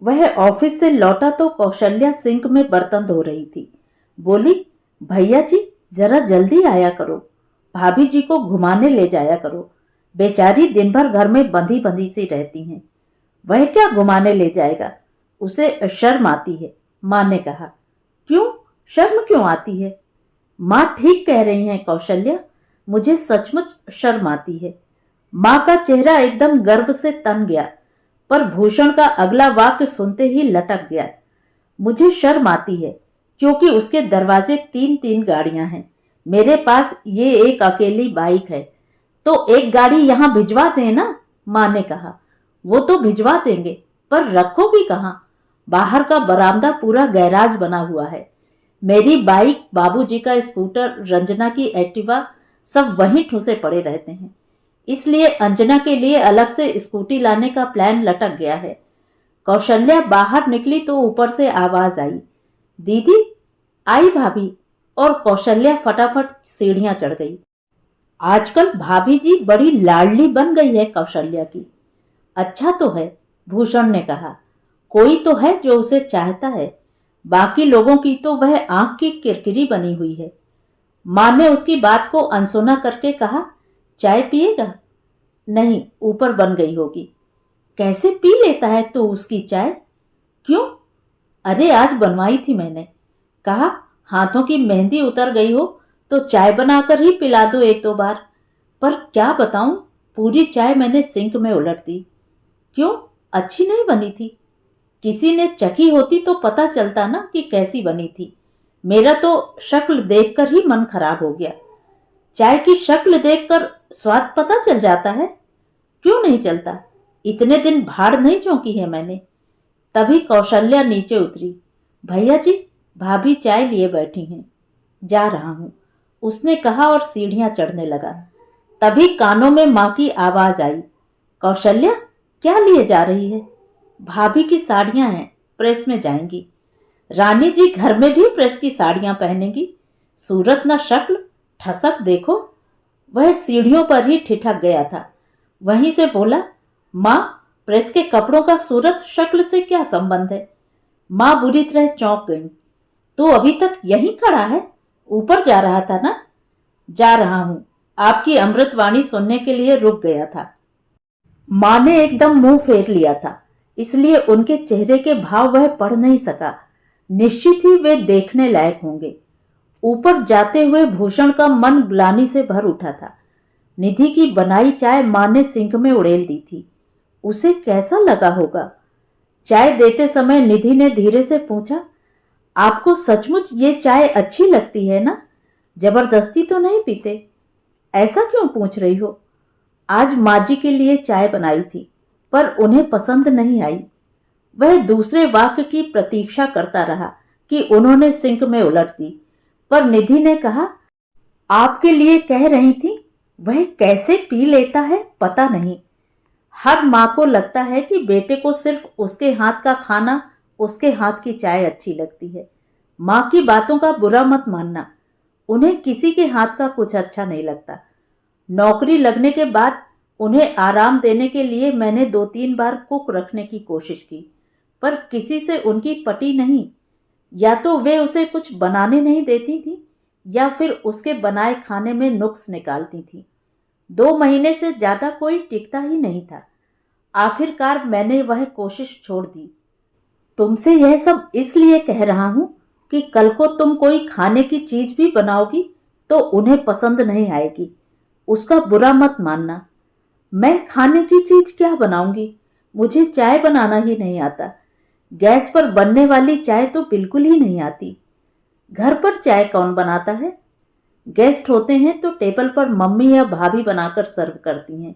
वह ऑफिस से लौटा तो कौशल्या सिंक में बर्तन धो रही थी। बोली, भैया जी जरा जल्दी आया करो, भाभी जी को घुमाने ले जाया करो। बेचारी दिन भर घर में बंधी बंधी सी रहती हैं। वह क्या घुमाने ले जाएगा, उसे शर्म आती है, माँ ने कहा। क्यों? शर्म क्यों आती है? माँ ठीक कह रही हैं कौशल्या, मुझे सचमुच शर्म आती है। माँ का चेहरा एकदम गर्व से तन गया, पर भूषण का अगला वाक्य सुनते ही लटक गया। मुझे शर्म आती है क्योंकि उसके दरवाजे 3-3 गाड़ियां हैं, मेरे पास ये एक अकेली बाइक है। तो एक गाड़ी यहां भिजवा दें ना, माँ ने कहा। वो तो भिजवा देंगे, पर रखोगी कहाँ? बाहर का बरामदा पूरा गैराज बना हुआ है। मेरी बाइक, बाबूजी का स्कूटर, रंजना की एक्टिवा सब वहीं ठूसे पड़े रहते हैं। इसलिए अंजना के लिए अलग से स्कूटी लाने का प्लान लटक गया है। कौशल्या बाहर निकली तो ऊपर से आवाज आई, दीदी। आई भाभी, और कौशल्या फटाफट सीढ़ियां चढ़ गई। आजकल भाभी जी बड़ी लाडली बन गई है कौशल्या की। अच्छा तो है, भूषण ने कहा। कोई तो है जो उसे चाहता है, बाकी लोगों की तो वह आंख की किरकिरी बनी हुई है। माँ ने उसकी बात को अनसुना करके कहा, चाय पिएगा? नहीं, ऊपर बन गई होगी। कैसे पी लेता है तू उसकी चाय? क्यों? अरे आज बनवाई थी मैंने। कहा हाथों की मेहंदी उतर गई हो तो चाय बनाकर ही पिला दो 1-2 बार। पर क्या बताऊं, पूरी चाय मैंने सिंक में उलट दी। क्यों? अच्छी नहीं बनी थी? किसी ने चखी होती तो पता चलता ना कि कैसी बनी थी। मेरा तो शक्ल देखकर ही मन खराब हो गया। चाय की शक्ल देखकर स्वाद पता चल जाता है? क्यों नहीं चलता? इतने दिन भाड़ नहीं झोंकी है मैंने। तभी कौशल्या नीचे उतरी। भैया जी, भाभी चाय लिए बैठी हैं। जा रहा हूं, उसने कहा और सीढ़ियां चढ़ने लगा। तभी कानों में माँ की आवाज आई, कौशल्या, क्या लिए जा रही है? भाभी की साड़ियां हैं, प्रेस में जाएंगी। रानी जी घर में भी प्रेस की साड़ियां पहनेंगी? सूरत न शक्ल, ठसक देखो। वह सीढ़ियों पर ही ठिठक गया था। वहीं से बोला, माँ, प्रेस के कपड़ों का सूरत शक्ल से क्या संबंध है? माँ बुरी तरह चौंक गई। तो अभी तक यहीं खड़ा है? ऊपर जा रहा था ना? जा रहा हूं, आपकी अमृतवाणी सुनने के लिए रुक गया था। माँ ने एकदम मुंह फेर लिया था, इसलिए उनके चेहरे के भाव वह पढ़ नहीं सका। निश्चित ही वे देखने लायक होंगे। ऊपर जाते हुए भूषण का मन ग्लानि से भर उठा था। निधि की बनाई चाय माँ ने सिंक में उड़ेल दी थी। उसे कैसा लगा होगा? चाय देते समय निधि ने धीरे से पूछा, आपको सचमुच ये चाय अच्छी लगती है ना? जबरदस्ती तो नहीं पीते? ऐसा क्यों पूछ रही हो? आज माँ जी के लिए चाय बनाई थी, पर उन्हें पसंद नहीं आई। वह दूसरे वाक्य की प्रतीक्षा करता रहा कि उन्होंने सिंक में उलट दी, पर निधि ने कहा, आपके लिए कह रही थी। वह कैसे पी लेता है पता नहीं। हर माँ को लगता है कि बेटे को सिर्फ उसके हाथ का खाना, उसके हाथ की चाय अच्छी लगती है। माँ की बातों का बुरा मत मानना, उन्हें किसी के हाथ का कुछ अच्छा नहीं लगता। नौकरी लगने के बाद उन्हें आराम देने के लिए मैंने 2-3 बार कुक रखने की कोशिश की, पर किसी से उनकी पटी नहीं। या तो वे उसे कुछ बनाने नहीं देती थी, या फिर उसके बनाए खाने में नुक्स निकालती थी। 2 महीने से ज्यादा कोई टिकता ही नहीं था। आखिरकार मैंने वह कोशिश छोड़ दी। तुमसे यह सब इसलिए कह रहा हूं कि कल को तुम कोई खाने की चीज भी बनाओगी तो उन्हें पसंद नहीं आएगी। उसका बुरा मत मानना। मैं खाने की चीज क्या बनाऊंगी? मुझे चाय बनाना ही नहीं आता। गैस पर बनने वाली चाय तो बिल्कुल ही नहीं आती। घर पर चाय कौन बनाता है? गेस्ट होते हैं तो टेबल पर मम्मी या भाभी बनाकर सर्व करती हैं।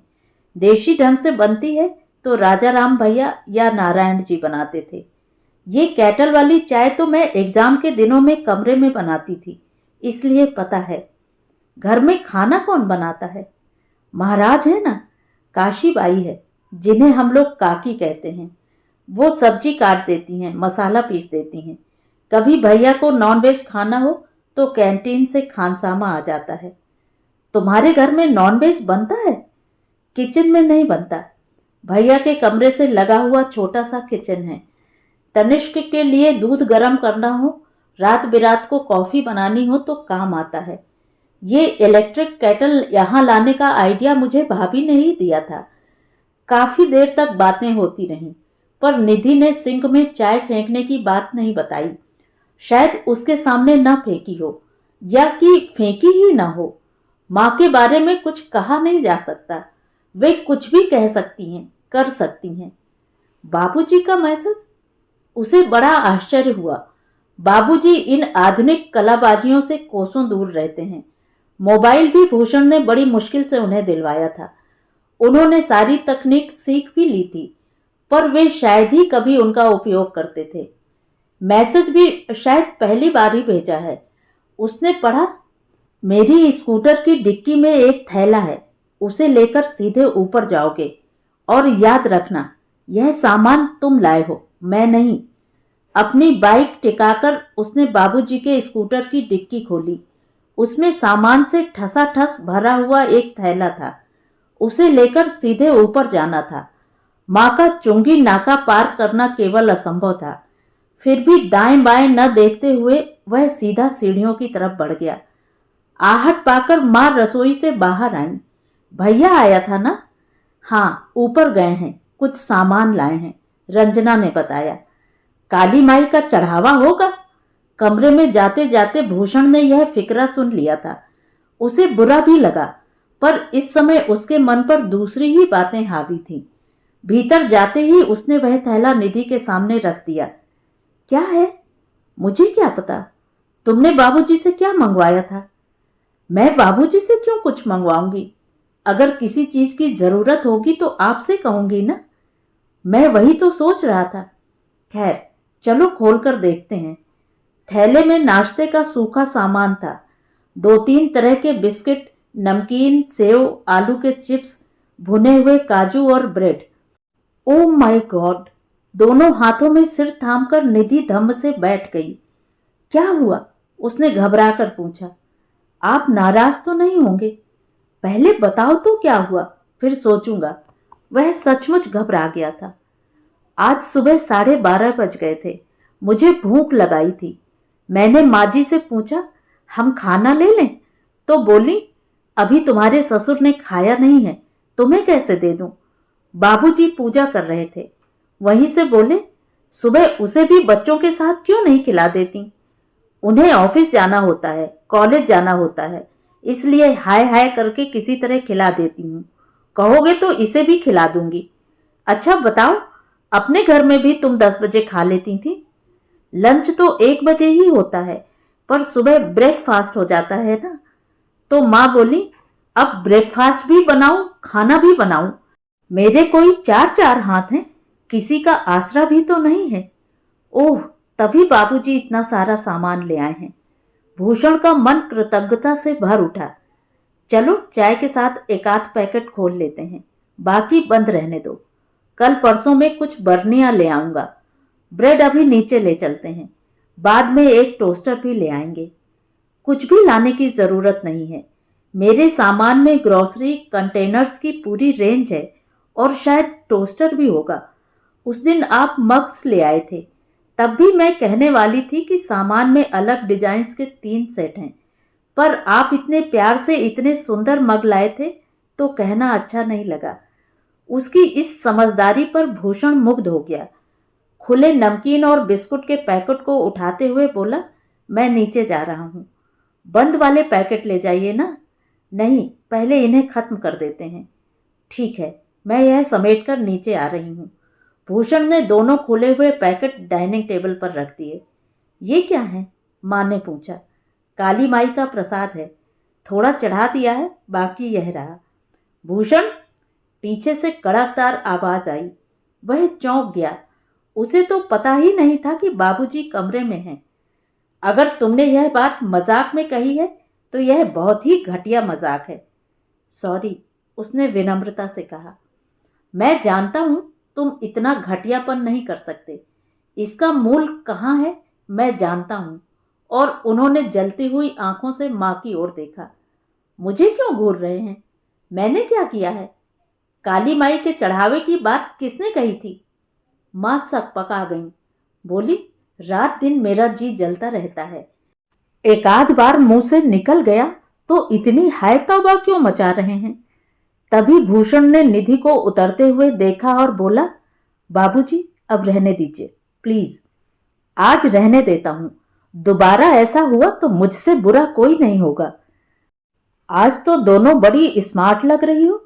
देशी ढंग से बनती है तो राजा राम भैया या नारायण जी बनाते थे। ये कैटल वाली चाय तो मैं एग्जाम के दिनों में कमरे में बनाती थी, इसलिए पता है। घर में खाना कौन बनाता है? महाराज है ना, काशी बाई है, जिन्हें हम लोग काकी कहते हैं। वो सब्जी काट देती हैं, मसाला पीस देती हैं। कभी भैया को नॉनवेज खाना हो तो कैंटीन से खानसामा आ जाता है। तुम्हारे घर में नॉनवेज बनता है? किचन में नहीं बनता। भैया के कमरे से लगा हुआ छोटा सा किचन है। तनिष्क के लिए दूध गर्म करना हो, रात बिरात को कॉफी बनानी हो तो काम आता है। ये इलेक्ट्रिक केटल यहाँ लाने का आइडिया मुझे भाभी ने ही दिया था। काफी देर तक बातें होती रहीं, पर निधि ने सिंक में चाय फेंकने की बात नहीं बताई। शायद उसके सामने न फेंकी हो, या कि फेंकी ही ना हो। माँ के बारे में कुछ कहा नहीं जा सकता, वे कुछ भी कह सकती हैं, कर सकती हैं। बाबूजी का मैसेज? उसे बड़ा आश्चर्य हुआ। बाबूजी इन आधुनिक कलाबाजियों से कोसों दूर रहते हैं। मोबाइल भी भूषण ने बड़ी मुश्किल से उन्हें दिलवाया था। उन्होंने सारी तकनीक सीख भी ली थी, पर वे शायद ही कभी उनका उपयोग करते थे। मैसेज भी शायद पहली बार ही भेजा है। उसने पढ़ा, मेरी स्कूटर की डिक्की में एक थैला है, उसे लेकर सीधे ऊपर जाओगे और याद रखना यह सामान तुम लाए हो, मैं नहीं। अपनी बाइक टिकाकर उसने बाबूजी के स्कूटर की डिक्की खोली। उसमें सामान से ठसाठस भरा हुआ एक थैला था। उसे लेकर सीधे ऊपर जाना था। माँ का चुंगी नाका पार करना केवल असंभव था। फिर भी दाएं बाएं न देखते हुए वह सीधा सीढ़ियों की तरफ बढ़ गया। आहट पाकर माँ रसोई से बाहर आई। भैया आया था ना? हाँ, ऊपर गए हैं, कुछ सामान लाए हैं, रंजना ने बताया। काली माई का चढ़ावा होगा। कमरे में जाते जाते भूषण ने यह फिक्रा सुन लिया था। उसे बुरा भी लगा, पर इस समय उसके मन पर दूसरी ही बातें हावी थीं। भीतर जाते ही उसने वह थैला निधि के सामने रख दिया। क्या है? मुझे क्या पता। तुमने बाबूजी से क्या मंगवाया था? मैं बाबूजी से क्यों कुछ मंगवाऊंगी? अगर किसी चीज की जरूरत होगी तो आपसे कहूंगी ना। मैं वही तो सोच रहा था। खैर, चलो खोलकर देखते हैं। थैले में नाश्ते का सूखा सामान था। 2-3 तरह के बिस्किट, नमकीन, सेव, आलू के चिप्स, भुने हुए काजू और ब्रेड। Oh my God! दोनों हाथों में सिर थामकर निधि धम्म से बैठ गई। क्या हुआ? उसने घबराकर पूछा। आप नाराज तो नहीं होंगे? पहले बताओ तो क्या हुआ, फिर सोचूंगा। वह सचमुच घबरा गया था। आज सुबह 12:30 बज गए थे। मुझे भूख लगाई थी। मैंने माँ जी से पूछा, हम खाना ले लें? तो बोली, अभी तुम्हारे ससुर ने खाया नहीं है, तुम्हें कैसे दे दूं? बाबूजी पूजा कर रहे थे। वहीं से बोले, सुबह उसे भी बच्चों के साथ क्यों नहीं खिला देती? उन्हें ऑफिस जाना होता है, कॉलेज जाना होता है, इसलिए हाय हाय करके किसी तरह खिला देती हूँ। कहोगे तो इसे भी खिला दूंगी। अच्छा बताओ, अपने घर में भी तुम 10 बजे खा लेती थी? लंच तो 1 बजे ही होता है, पर सुबह ब्रेकफास्ट हो जाता है ना। तो माँ बोली, अब ब्रेकफास्ट भी बनाऊं, खाना भी बनाऊं। मेरे कोई 4 हाथ हैं, किसी का आसरा भी तो नहीं है। ओह, तभी बाबूजी इतना सारा सामान ले आए हैं। भूषण का मन कृतज्ञता से भर उठा। चलो चाय के साथ एक आध पैकेट खोल लेते हैं, बाकी बंद रहने दो। कल परसों में कुछ बर्नियां ले आऊंगा। ब्रेड अभी नीचे ले चलते हैं, बाद में एक टोस्टर भी ले आएंगे। कुछ भी लाने की जरूरत नहीं है। मेरे सामान में ग्रोसरी कंटेनर्स की पूरी रेंज है, और शायद टोस्टर भी होगा। उस दिन आप मग्स ले आए थे, तब भी मैं कहने वाली थी कि सामान में अलग डिजाइन्स के 3 सेट हैं, पर आप इतने प्यार से इतने सुंदर मग लाए थे तो कहना अच्छा नहीं लगा। उसकी इस समझदारी पर भूषण मुग्ध हो गया। खुले नमकीन और बिस्कुट के पैकेट को उठाते हुए बोला, मैं नीचे जा रहा हूँ। बंद वाले पैकेट ले जाइए ना। नहीं, पहले इन्हें खत्म कर देते हैं। ठीक है, मैं यह समेट कर नीचे आ रही हूँ। भूषण ने दोनों खुले हुए पैकेट डाइनिंग टेबल पर रख दिए। ये क्या है? माँ ने पूछा। काली माई का प्रसाद है, थोड़ा चढ़ा दिया है, बाकी यह रहा। भूषण, पीछे से कड़कदार आवाज आई। वह चौंक गया। उसे तो पता ही नहीं था कि बाबूजी कमरे में हैं। अगर तुमने यह बात मजाक में कही है तो यह बहुत ही घटिया मजाक है। सॉरी, उसने विनम्रता से कहा। मैं जानता हूं तुम इतना घटियापन नहीं कर सकते। इसका मूल कहाँ है मैं जानता हूं। और उन्होंने जलती हुई आंखों से माँ की ओर देखा। मुझे क्यों घूर रहे हैं? मैंने क्या किया है? काली माई के चढ़ावे की बात किसने कही थी? माँ सकपका गई। बोली, रात दिन मेरा जी जलता रहता है। एक आध बार मुंह से निकल गया तो इतनी हाय तौबा क्यों मचा रहे हैं? तभी भूषण ने निधि को उतरते हुए देखा और बोला, बाबूजी अब रहने दीजिए प्लीज। आज रहने देता हूं, दोबारा ऐसा हुआ तो मुझसे बुरा कोई नहीं होगा। आज तो दोनों बड़ी स्मार्ट लग रही हो,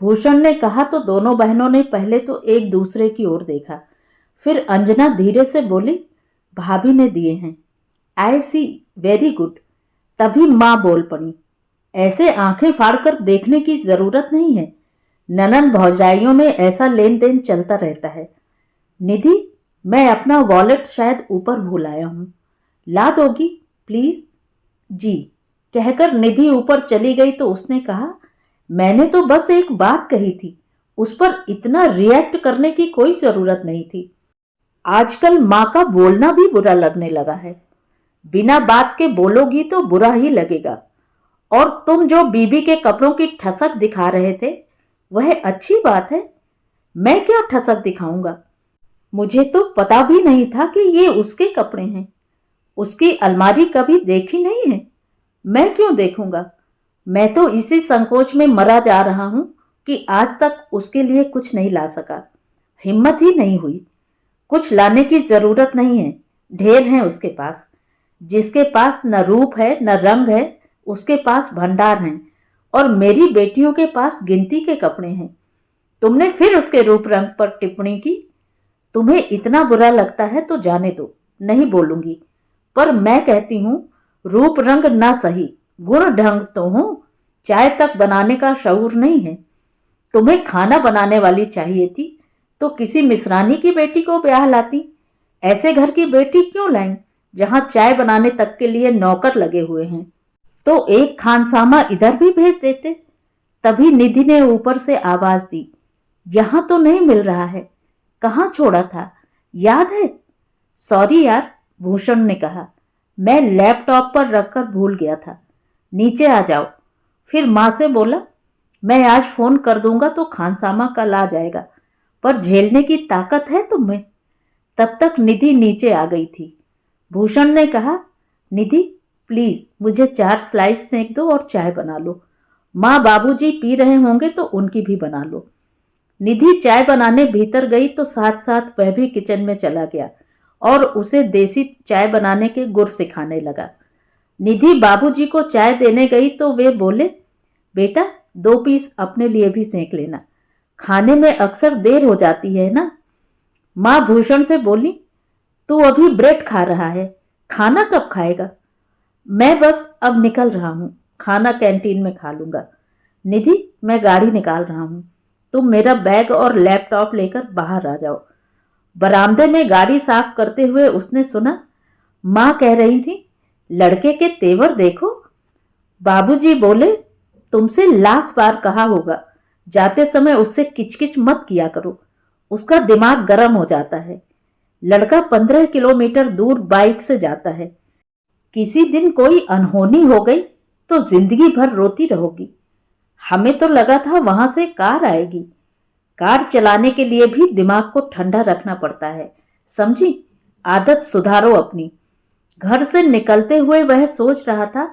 भूषण ने कहा तो दोनों बहनों ने पहले तो एक दूसरे की ओर देखा। फिर अंजना धीरे से बोली, भाभी ने दिए हैं। आई सी, वेरी गुड। तभी माँ बोल पड़ी, ऐसे आंखें फाड़कर देखने की जरूरत नहीं है। ननन भौजाइयों में ऐसा लेन देन चलता रहता है। निधि, मैं अपना वॉलेट शायद ऊपर भूल आया हूँ, ला दोगी प्लीज? जी, कहकर निधि ऊपर चली गई तो उसने कहा, मैंने तो बस एक बात कही थी, उस पर इतना रिएक्ट करने की कोई जरूरत नहीं थी। आजकल माँ का बोलना भी बुरा लगने लगा है। बिना बात के बोलोगी तो बुरा ही लगेगा। और तुम जो बीबी के कपड़ों की ठसक दिखा रहे थे, वह अच्छी बात है। मैं क्या ठसक दिखाऊंगा? मुझे तो पता भी नहीं था कि ये उसके कपड़े हैं। उसकी अलमारी कभी देखी नहीं है। मैं क्यों देखूंगा? मैं तो इसी संकोच में मरा जा रहा हूं कि आज तक उसके लिए कुछ नहीं ला सका। हिम्मत ही नहीं हुई। कुछ लाने की जरूरत नहीं है, ढेर है उसके पास। जिसके पास न रूप है न रंग है, उसके पास भंडार हैं। और मेरी बेटियों के पास गिनती के कपड़े हैं। तुमने फिर उसके रूप रंग पर टिप्पणी की। तुम्हें इतना बुरा लगता है तो जाने दो, नहीं बोलूंगी। पर मैं कहती हूँ, रूप रंग ना सही, गुण ढंग तो हो। चाय तक बनाने का शऊर नहीं है। तुम्हें खाना बनाने वाली चाहिए थी तो किसी मिसरानी की बेटी को ब्याह लाती। ऐसे घर की बेटी क्यों लाईं जहां चाय बनाने तक के लिए नौकर लगे हुए हैं? तो एक खानसामा इधर भी भेज देते। तभी निधि ने ऊपर से आवाज दी, यहां तो नहीं मिल रहा है। कहाँ छोड़ा था, याद है? सॉरी यार, भूषण ने कहा, मैं लैपटॉप पर रखकर भूल गया था। नीचे आ जाओ। फिर माँ से बोला, मैं आज फोन कर दूंगा तो खानसामा कल आ जाएगा, पर झेलने की ताकत है तुम्हें? तब तक निधि नीचे आ गई थी। भूषण ने कहा, निधि प्लीज मुझे 4 स्लाइस सेंक दो और चाय बना लो। माँ बाबूजी पी रहे होंगे तो उनकी भी बना लो। निधि चाय बनाने भीतर गई तो साथ साथ वह भी किचन में चला गया और उसे देसी चाय बनाने के गुर सिखाने लगा। निधि बाबूजी को चाय देने गई तो वे बोले, बेटा 2 पीस अपने लिए भी सेंक लेना, खाने में अक्सर देर हो जाती है ना। माँ भूषण से बोली, तू अभी ब्रेड खा रहा है, खाना कब खाएगा? मैं बस अब निकल रहा हूँ, खाना कैंटीन में खा लूंगा। निधि, मैं गाड़ी निकाल रहा हूँ, तुम मेरा बैग और लैपटॉप लेकर बाहर आ जाओ। बरामदे में गाड़ी साफ करते हुए उसने सुना, माँ कह रही थी, लड़के के तेवर देखो। बाबूजी बोले, तुमसे लाख बार कहा होगा, जाते समय उससे किचकिच मत किया करो, उसका दिमाग गर्म हो जाता है। लड़का 15 किलोमीटर दूर बाइक से जाता है। किसी दिन कोई अनहोनी हो गई तो जिंदगी भर रोती रहोगी। हमें तो लगा था वहां से कार आएगी। कार चलाने के लिए भी दिमाग को ठंडा रखना पड़ता है, समझी? आदत सुधारो अपनी। घर से निकलते हुए वह सोच रहा था,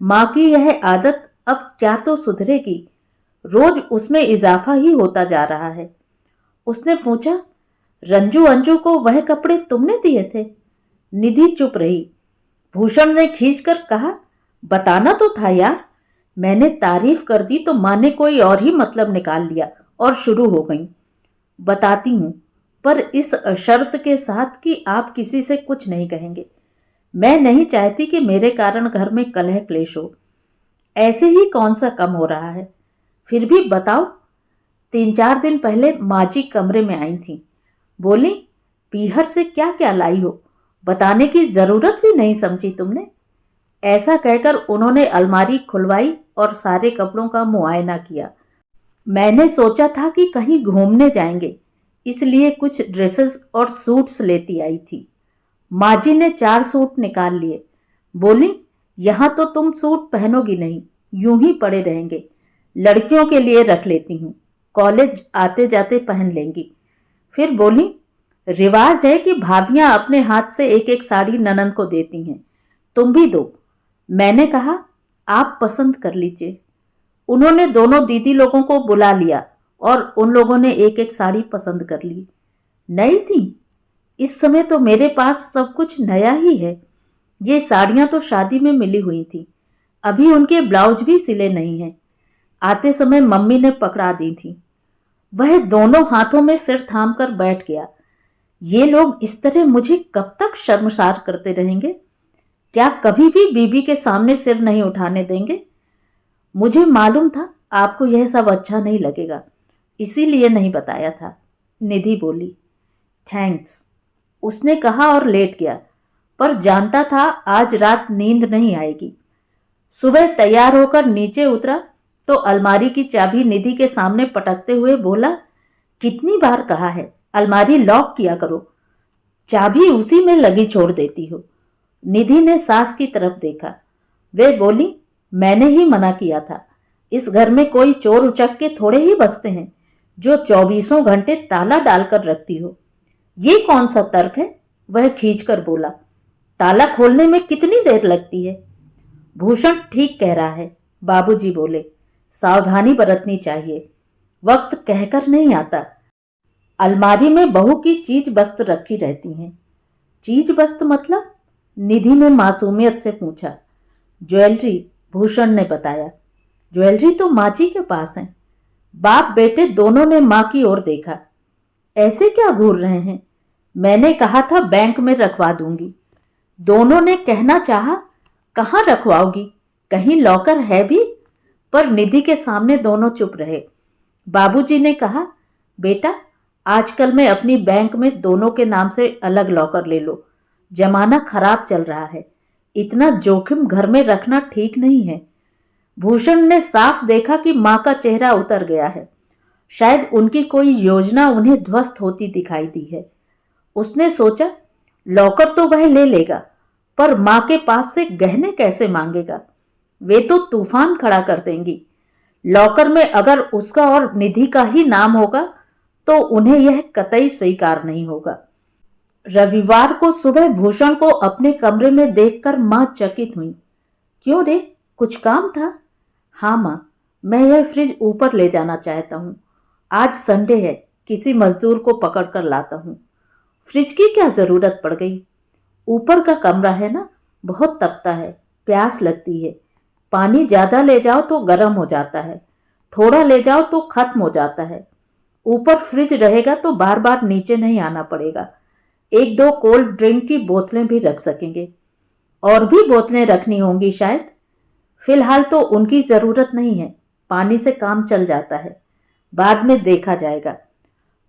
माँ की यह आदत अब क्या तो सुधरेगी, रोज उसमें इजाफा ही होता जा रहा है। उसने पूछा, रंजू अंजू को वह कपड़े तुमने दिए थे? निधि चुप रही। भूषण ने खींचकर कहा, बताना तो था यार। मैंने तारीफ कर दी तो माँ ने कोई और ही मतलब निकाल लिया और शुरू हो गई। बताती हूँ, पर इस शर्त के साथ कि आप किसी से कुछ नहीं कहेंगे। मैं नहीं चाहती कि मेरे कारण घर में कलह क्लेश हो। ऐसे ही कौन सा कम हो रहा है? फिर भी बताओ। 3-4 दिन पहले माँ जी कमरे में आई थी, बोली, पीहर से क्या क्या लाई हो, बताने की जरूरत भी नहीं समझी तुमने। ऐसा कहकर उन्होंने अलमारी खुलवाई और सारे कपड़ों का मुआयना किया। मैंने सोचा था कि कहीं घूमने जाएंगे, इसलिए कुछ ड्रेसेस और सूट्स लेती आई थी। माँ जी ने 4 सूट निकाल लिए, बोली, यहाँ तो तुम सूट पहनोगी नहीं, यूं ही पड़े रहेंगे। लड़कियों के लिए रख लेती हूँ, कॉलेज आते जाते पहन लेंगी। फिर बोली, रिवाज है कि भाभियां अपने हाथ से एक एक साड़ी ननंद को देती हैं, तुम भी दो। मैंने कहा, आप पसंद कर लीजिए। उन्होंने दोनों दीदी लोगों को बुला लिया और उन लोगों ने एक एक साड़ी पसंद कर ली। नई थी। इस समय तो मेरे पास सब कुछ नया ही है। ये साड़ियां तो शादी में मिली हुई थी, अभी उनके ब्लाउज भी सिले नहीं हैं। आते समय मम्मी ने पकड़ा दी थी। वह दोनों हाथों में सिर थाम कर बैठ गया। ये लोग इस तरह मुझे कब तक शर्मसार करते रहेंगे? क्या कभी भी बीबी के सामने सिर नहीं उठाने देंगे? मुझे मालूम था आपको यह सब अच्छा नहीं लगेगा, इसीलिए नहीं बताया था, निधि बोली। थैंक्स, उसने कहा और लेट गया, पर जानता था आज रात नींद नहीं आएगी। सुबह तैयार होकर नीचे उतरा तो अलमारी की चाबी निधि के सामने पटकते हुए बोला, कितनी बार कहा है अलमारी लॉक किया करो, चाबी उसी में लगी छोड़ देती हो। निधि ने सास की तरफ देखा। वे बोली, मैंने ही मना किया था। इस घर में कोई चोर उचक्के थोड़े ही बसते हैं जो 24 घंटे ताला डालकर रखती हो। ये कौन सा तर्क है? वह खींचकर बोला। ताला खोलने में कितनी देर लगती है? भूषण ठीक कह रहा है, बाबूजी बोले। सावधानी बरतनी चाहिए, वक्त कहकर नहीं आता। अलमारी में बहू की चीज वस्त रखी रहती हैं। चीज वस्त मतलब? निधि ने मासूमियत से पूछा। ज्वेलरी, भूषण ने बताया। ज्वेलरी तो माँ जी के पास है। बाप बेटे दोनों ने माँ की ओर देखा। ऐसे क्या घूर रहे हैं? मैंने कहा था बैंक में रखवा दूंगी। दोनों ने कहना चाहा, कहाँ रखवाओगी, कहीं लॉकर है भी? पर निधि के सामने दोनों चुप रहे। बाबूजी ने कहा, बेटा आजकल मैं अपनी बैंक में दोनों के नाम से अलग लॉकर ले लो, जमाना खराब चल रहा है, इतना जोखिम घर में रखना ठीक नहीं है। भूषण ने साफ देखा कि माँ का चेहरा उतर गया है। शायद उनकी कोई योजना उन्हें ध्वस्त होती दिखाई दी है। उसने सोचा, लॉकर तो वह ले लेगा, पर माँ के पास से गहने कैसे मांगेगा? वे तो तूफान खड़ा कर देंगी। लॉकर में अगर उसका और निधि का ही नाम होगा तो उन्हें यह कतई स्वीकार नहीं होगा। रविवार को सुबह भूषण को अपने कमरे में देखकर माँ चकित हुई। क्यों रे, कुछ काम था? हाँ माँ, मैं यह फ्रिज ऊपर ले जाना चाहता हूँ। आज संडे है, किसी मजदूर को पकड़ कर लाता हूँ। फ्रिज की क्या जरूरत पड़ गई? ऊपर का कमरा है ना, बहुत तपता है, प्यास लगती है। पानी ज्यादा ले जाओ तो गर्म हो जाता है, थोड़ा ले जाओ तो खत्म हो जाता है। ऊपर फ्रिज रहेगा तो बार बार नीचे नहीं आना पड़ेगा। 1-2 कोल्ड ड्रिंक की बोतलें भी रख सकेंगे। और भी बोतलें रखनी होंगी शायद। फिलहाल तो उनकी जरूरत नहीं है, पानी से काम चल जाता है, बाद में देखा जाएगा।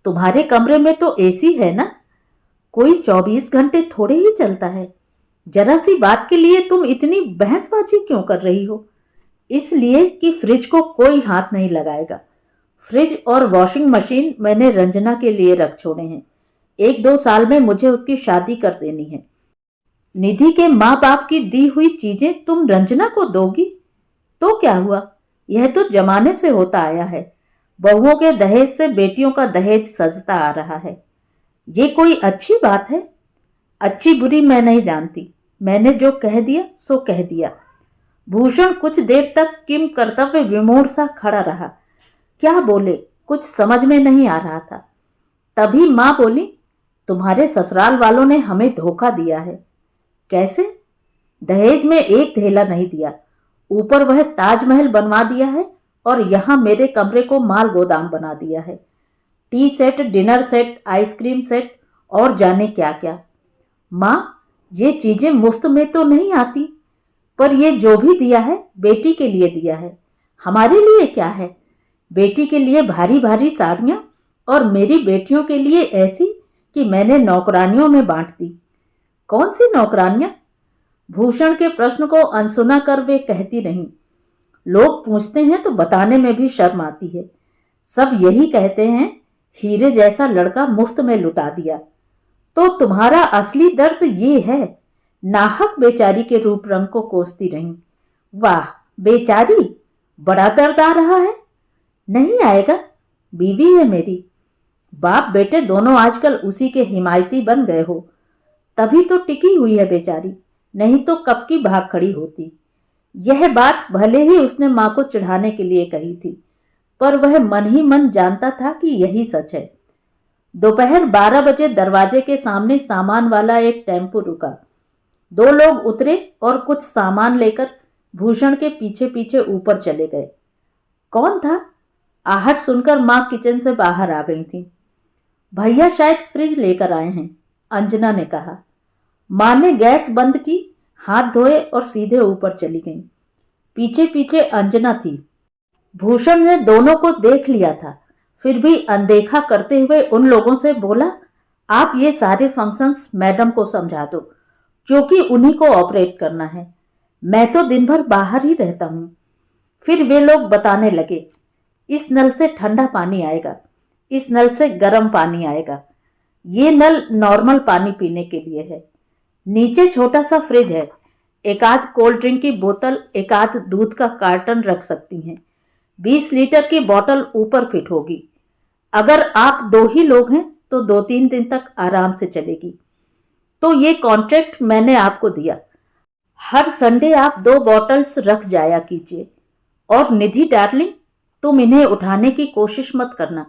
तुम्हारे कमरे में तो एसी है ना? कोई 24 घंटे थोड़े ही चलता है। जरा सी बात के लिए तुम इतनी बहसबाजी क्यों कर रही हो? इसलिए कि फ्रिज को कोई हाथ नहीं लगाएगा। फ्रिज और वॉशिंग मशीन मैंने रंजना के लिए रख छोड़े हैं। 1-2 साल में मुझे उसकी शादी कर देनी है। निधि के माँ बाप की दी हुई चीजें तुम रंजना को दोगी? तो क्या हुआ, यह तो जमाने से होता आया है। बहुओं के दहेज से बेटियों का दहेज सजता आ रहा है। ये कोई अच्छी बात है? अच्छी बुरी मैं नहीं जानती, मैंने जो कह दिया सो कह दिया। भूषण कुछ देर तक किम कर्तव्य विमूढ़ सा खड़ा रहा। क्या बोले कुछ समझ में नहीं आ रहा था। तभी माँ बोली, तुम्हारे ससुराल वालों ने हमें धोखा दिया है। कैसे? दहेज में एक धेला नहीं दिया, ऊपर वह ताजमहल बनवा दिया है और यहाँ मेरे कमरे को माल गोदाम बना दिया है। T set, dinner set, ice cream set और जाने क्या क्या। माँ, ये चीजें मुफ्त में तो नहीं आती, पर ये जो भी दिया है बेटी के लिए दिया है। हमारे लिए क्या है? बेटी के लिए भारी भारी साड़ियाँ और मेरी बेटियों के लिए ऐसी कि मैंने नौकरानियों में बांट दी। कौन सी नौकरानियाँ? भूषण के प्रश्न को अनसुना कर वे कहती नहीं। लोग पूछते हैं तो बताने में भी शर्म आती है। सब यही कहते हैं, हीरे जैसा लड़का मुफ्त में लुटा दिया। तो तुम्हारा असली दर्द ये है। नाहक बेचारी के रूप रंग को कोसती रही। वाह बेचारी, बड़ा दर्द आ रहा है। नहीं आएगा, बीवी है मेरी। बाप बेटे दोनों आजकल उसी के हिमायती बन गए हो, तभी तो टिकी हुई है बेचारी, नहीं तो कब की भाग खड़ी होती। यह बात भले ही उसने माँ को चिढ़ाने के लिए कही थी, पर वह मन ही मन जानता था कि यही सच है। दोपहर 12 बजे दरवाजे के सामने सामान वाला एक टेम्पो रुका। दो लोग उतरे और कुछ सामान लेकर भूषण के पीछे पीछे ऊपर चले गए। कौन था? आहट सुनकर माँ किचन से बाहर आ गई थी। भैया शायद फ्रिज लेकर आए हैं, अंजना ने कहा। माँ ने गैस बंद की, हाथ धोए और सीधे ऊपर चली गई। पीछे पीछे अंजना थी। भूषण ने दोनों को देख लिया था, फिर भी अनदेखा करते हुए उन लोगों से बोला, आप ये सारे फंक्शंस मैडम को समझा दो, क्योंकि उन्हीं को ऑपरेट करना है। मैं तो दिन भर बाहर ही रहता हूँ। फिर वे लोग बताने लगे, इस नल से ठंडा पानी आएगा, इस नल से गर्म पानी आएगा, ये नल नॉर्मल पानी पीने के लिए है, नीचे छोटा सा फ्रिज है, एक आध कोल्ड ड्रिंक की बोतल, एक आध दूध का कार्टन रख सकती हैं, 20 लीटर की बोतल ऊपर फिट होगी। अगर आप 2 ही लोग हैं तो 2-3 दिन तक आराम से चलेगी। तो ये कॉन्ट्रैक्ट मैंने आपको दिया। हर संडे आप 2 बॉटल्स रख जाया कीजिए। और निधि डार्लिंग, तुम इन्हें उठाने की कोशिश मत करना,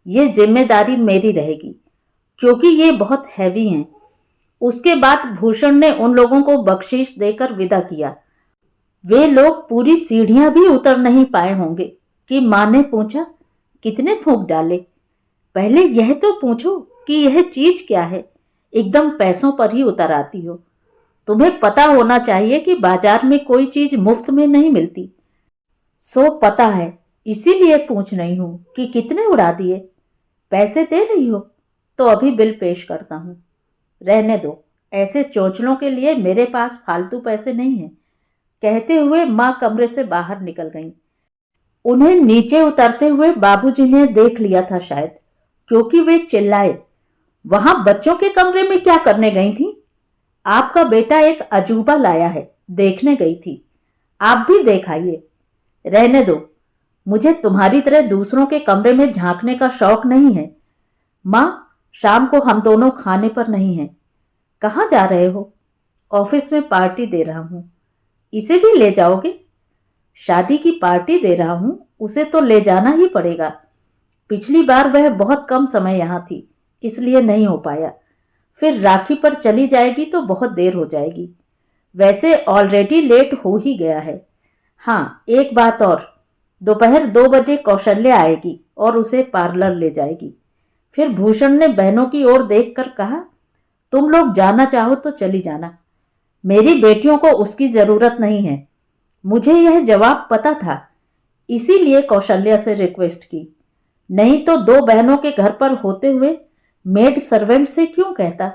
ये जिम्मेदारी मेरी रहेगी, क्योंकि ये बहुत हैवी हैं। उसके बाद भूषण ने उन लोगों को बख्शीश देकर विदा किया। वे लोग पूरी सीढ़ियां भी उतर नहीं पाए होंगे कि माँ ने पूछा, कितने फूंक डाले? पहले यह तो पूछो कि यह चीज क्या है, एकदम पैसों पर ही उतर आती हो। तुम्हें पता होना चाहिए कि बाजार में कोई चीज मुफ्त में नहीं मिलती। सो पता है, इसीलिए पूछ रही हूं कि कितने उड़ा दिए। पैसे दे रही हो तो अभी बिल पेश करता हूं। रहने दो, ऐसे चोचलों के लिए मेरे पास फालतू पैसे नहीं हैं। कहते हुए माँ कमरे से बाहर निकल गईं। उन्हें नीचे उतरते हुए बाबूजी ने देख लिया था शायद, क्योंकि वे चिल्लाए, वहां बच्चों के कमरे में क्या करने गई थी? आपका बेटा एक अजूबा लाया है, देखने गई थी। आप भी देख आइए। रहने दो, मुझे तुम्हारी तरह दूसरों के कमरे में झांकने का शौक नहीं है। माँ, शाम को हम दोनों खाने पर नहीं हैं। कहाँ जा रहे हो? ऑफिस में पार्टी दे रहा हूँ। इसे भी ले जाओगे? शादी की पार्टी दे रहा हूँ, उसे तो ले जाना ही पड़ेगा। पिछली बार वह बहुत कम समय यहाँ थी, इसलिए नहीं हो पाया। फिर राखी पर चली जाएगी तो बहुत देर हो जाएगी। वैसे ऑलरेडी लेट हो ही गया है। हाँ, एक बात और, दोपहर 2 बजे कौशल्या आएगी और उसे पार्लर ले जाएगी। फिर भूषण ने बहनों की ओर देखकर कहा, तुम लोग जाना चाहो तो चली जाना, मेरी बेटियों को उसकी जरूरत नहीं है। मुझे यह जवाब पता था, इसीलिए कौशल्या से रिक्वेस्ट की। नहीं तो 2 बहनों के घर पर होते हुए मेड सर्वेंट से क्यों कहता?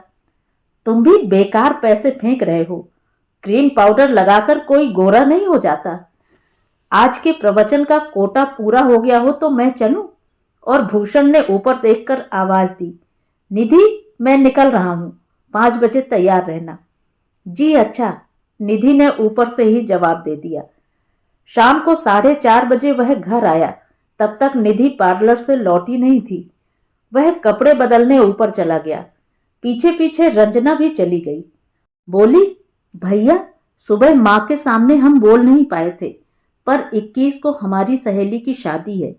तुम भी बेकार पैसे फेंक रहे हो। क्रीम पाउडर लगाकर कोई गोरा नहीं हो जाता। आज के प्रवचन का कोटा पूरा हो गया हो तो मैं चलूं? और भूषण ने ऊपर देखकर आवाज दी, निधि, मैं निकल रहा हूं, 5 बजे तैयार रहना। जी अच्छा, निधि ने ऊपर से ही जवाब दे दिया। शाम को 4:30 बजे वह घर आया। तब तक निधि पार्लर से लौटी नहीं थी। वह कपड़े बदलने ऊपर चला गया। पीछे पीछे रंजना भी चली गई। बोली, भैया, सुबह माँ के सामने हम बोल नहीं पाए थे, पर 21 को हमारी सहेली की शादी है।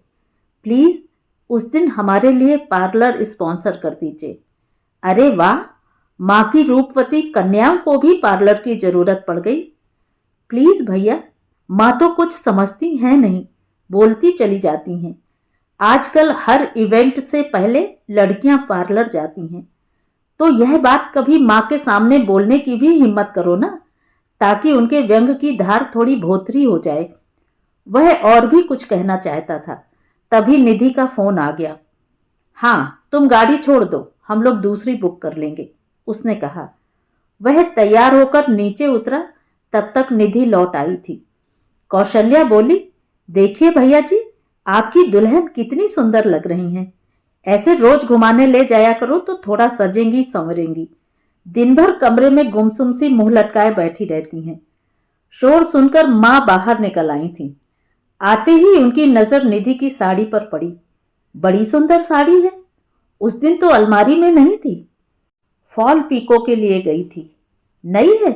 प्लीज उस दिन हमारे लिए पार्लर स्पॉन्सर कर दीजिए। अरे वाह, माँ की रूपवती कन्याओं को भी पार्लर की जरूरत पड़ गई। प्लीज भैया, माँ तो कुछ समझती हैं नहीं, बोलती चली जाती हैं। आजकल हर इवेंट से पहले लड़कियां पार्लर जाती हैं, तो यह बात कभी माँ के सामने बोलने की भी हिम्मत करो ना, ताकि उनके व्यंग की धार थोड़ी भोथरी हो जाए। वह और भी कुछ कहना चाहता था, तभी निधि का फोन आ गया। हाँ, तुम गाड़ी छोड़ दो, हम लोग दूसरी बुक कर लेंगे, उसने कहा। वह तैयार होकर नीचे उतरा, तब तक निधि लौट आई थी। कौशल्या बोली, देखिए भैया जी, आपकी दुल्हन कितनी सुंदर लग रही हैं। ऐसे रोज घुमाने ले जाया करो तो थोड़ा सजेंगी संवरेंगी। दिन भर कमरे में गुमसुम सी मुंह लटकाए बैठी रहती हैं। शोर सुनकर माँ बाहर निकल आई थी। आते ही उनकी नजर निधि की साड़ी पर पड़ी। बड़ी सुंदर साड़ी है, उस दिन तो अलमारी में नहीं थी। फॉल पीको के लिए गई थी, नई है?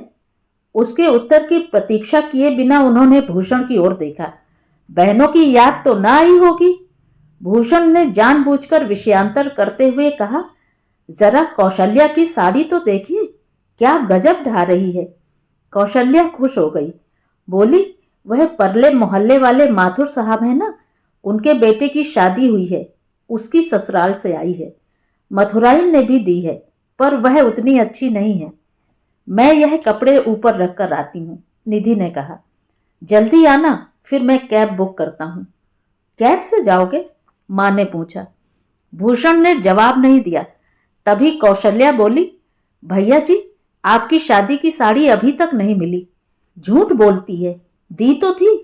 उसके उत्तर की प्रतीक्षा किए बिना उन्होंने भूषण की ओर देखा। बहनों की याद तो ना आई होगी। भूषण ने जानबूझकर विषयांतर करते हुए कहा, जरा कौशल्या की साड़ी तो देखिए, क्या गजब ढा रही है। कौशल्या खुश हो गई, बोली, वह परले मोहल्ले वाले माथुर साहब हैं ना, उनके बेटे की शादी हुई है, उसकी ससुराल से आई है। मथुराइन ने भी दी है, पर वह उतनी अच्छी नहीं है। मैं यह कपड़े ऊपर रख कर आती हूँ, निधि ने कहा। जल्दी आना, फिर मैं कैब बुक करता हूँ। कैब से जाओगे? माँ ने पूछा। भूषण ने जवाब नहीं दिया। तभी कौशल्या बोली, भैया जी, आपकी शादी की साड़ी अभी तक नहीं मिली। झूठ बोलती है, दी तो थी।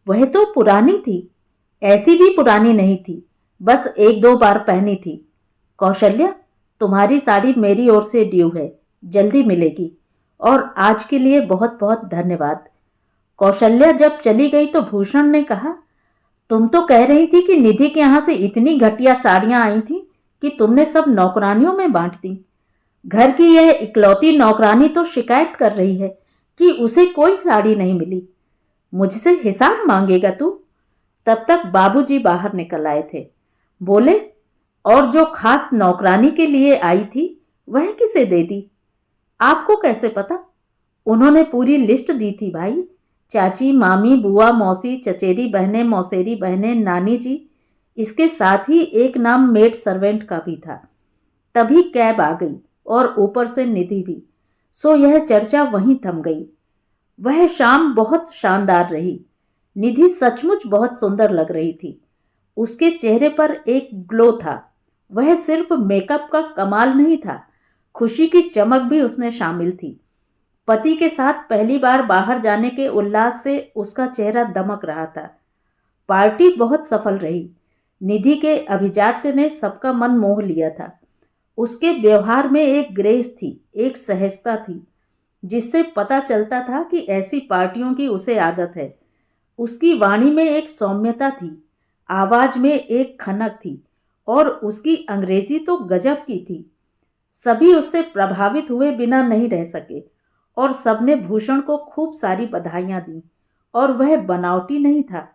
वह तो पुरानी थी। ऐसी भी पुरानी नहीं थी, बस एक दो बार पहनी थी। कौशल्या, तुम्हारी साड़ी मेरी ओर से ड्यू है, जल्दी मिलेगी। और आज के लिए बहुत बहुत धन्यवाद। कौशल्या जब चली गई तो भूषण ने कहा, तुम तो कह रही थी कि निधि के यहाँ से इतनी घटिया साड़ियां आई थी कि तुमने सब नौकरानियों में बांट दी। घर की यह इकलौती नौकरानी तो शिकायत कर रही है कि उसे कोई साड़ी नहीं मिली। मुझसे हिसाब मांगेगा तू? तब तक बाबूजी बाहर निकल आए थे। बोले, और जो खास नौकरानी के लिए आई थी वह किसे दे दी? आपको कैसे पता? उन्होंने पूरी लिस्ट दी थी भाई। चाची, मामी, बुआ, मौसी, चचेरी बहनें, मौसेरी बहनें, नानी जी, इसके साथ ही एक नाम मेड सर्वेंट का भी था। तभी कैब आ गई और ऊपर से निधि भी। सो यह चर्चा वहीं थम गई। वह शाम बहुत शानदार रही। निधि सचमुच बहुत सुंदर लग रही थी। उसके चेहरे पर एक ग्लो था। वह सिर्फ मेकअप का कमाल नहीं था, खुशी की चमक भी उसमें शामिल थी। पति के साथ पहली बार बाहर जाने के उल्लास से उसका चेहरा दमक रहा था। पार्टी बहुत सफल रही। निधि के अभिजात्य ने सबका मन मोह लिया था। उसके व्यवहार में एक ग्रेस थी, एक सहजता थी, जिससे पता चलता था कि ऐसी पार्टियों की उसे आदत है। उसकी वाणी में एक सौम्यता थी, आवाज में एक खनक थी, और उसकी अंग्रेजी तो गजब की थी। सभी उससे प्रभावित हुए बिना नहीं रह सके, और सबने भूषण को खूब सारी बधाइयां दी, और वह बनावटी नहीं था।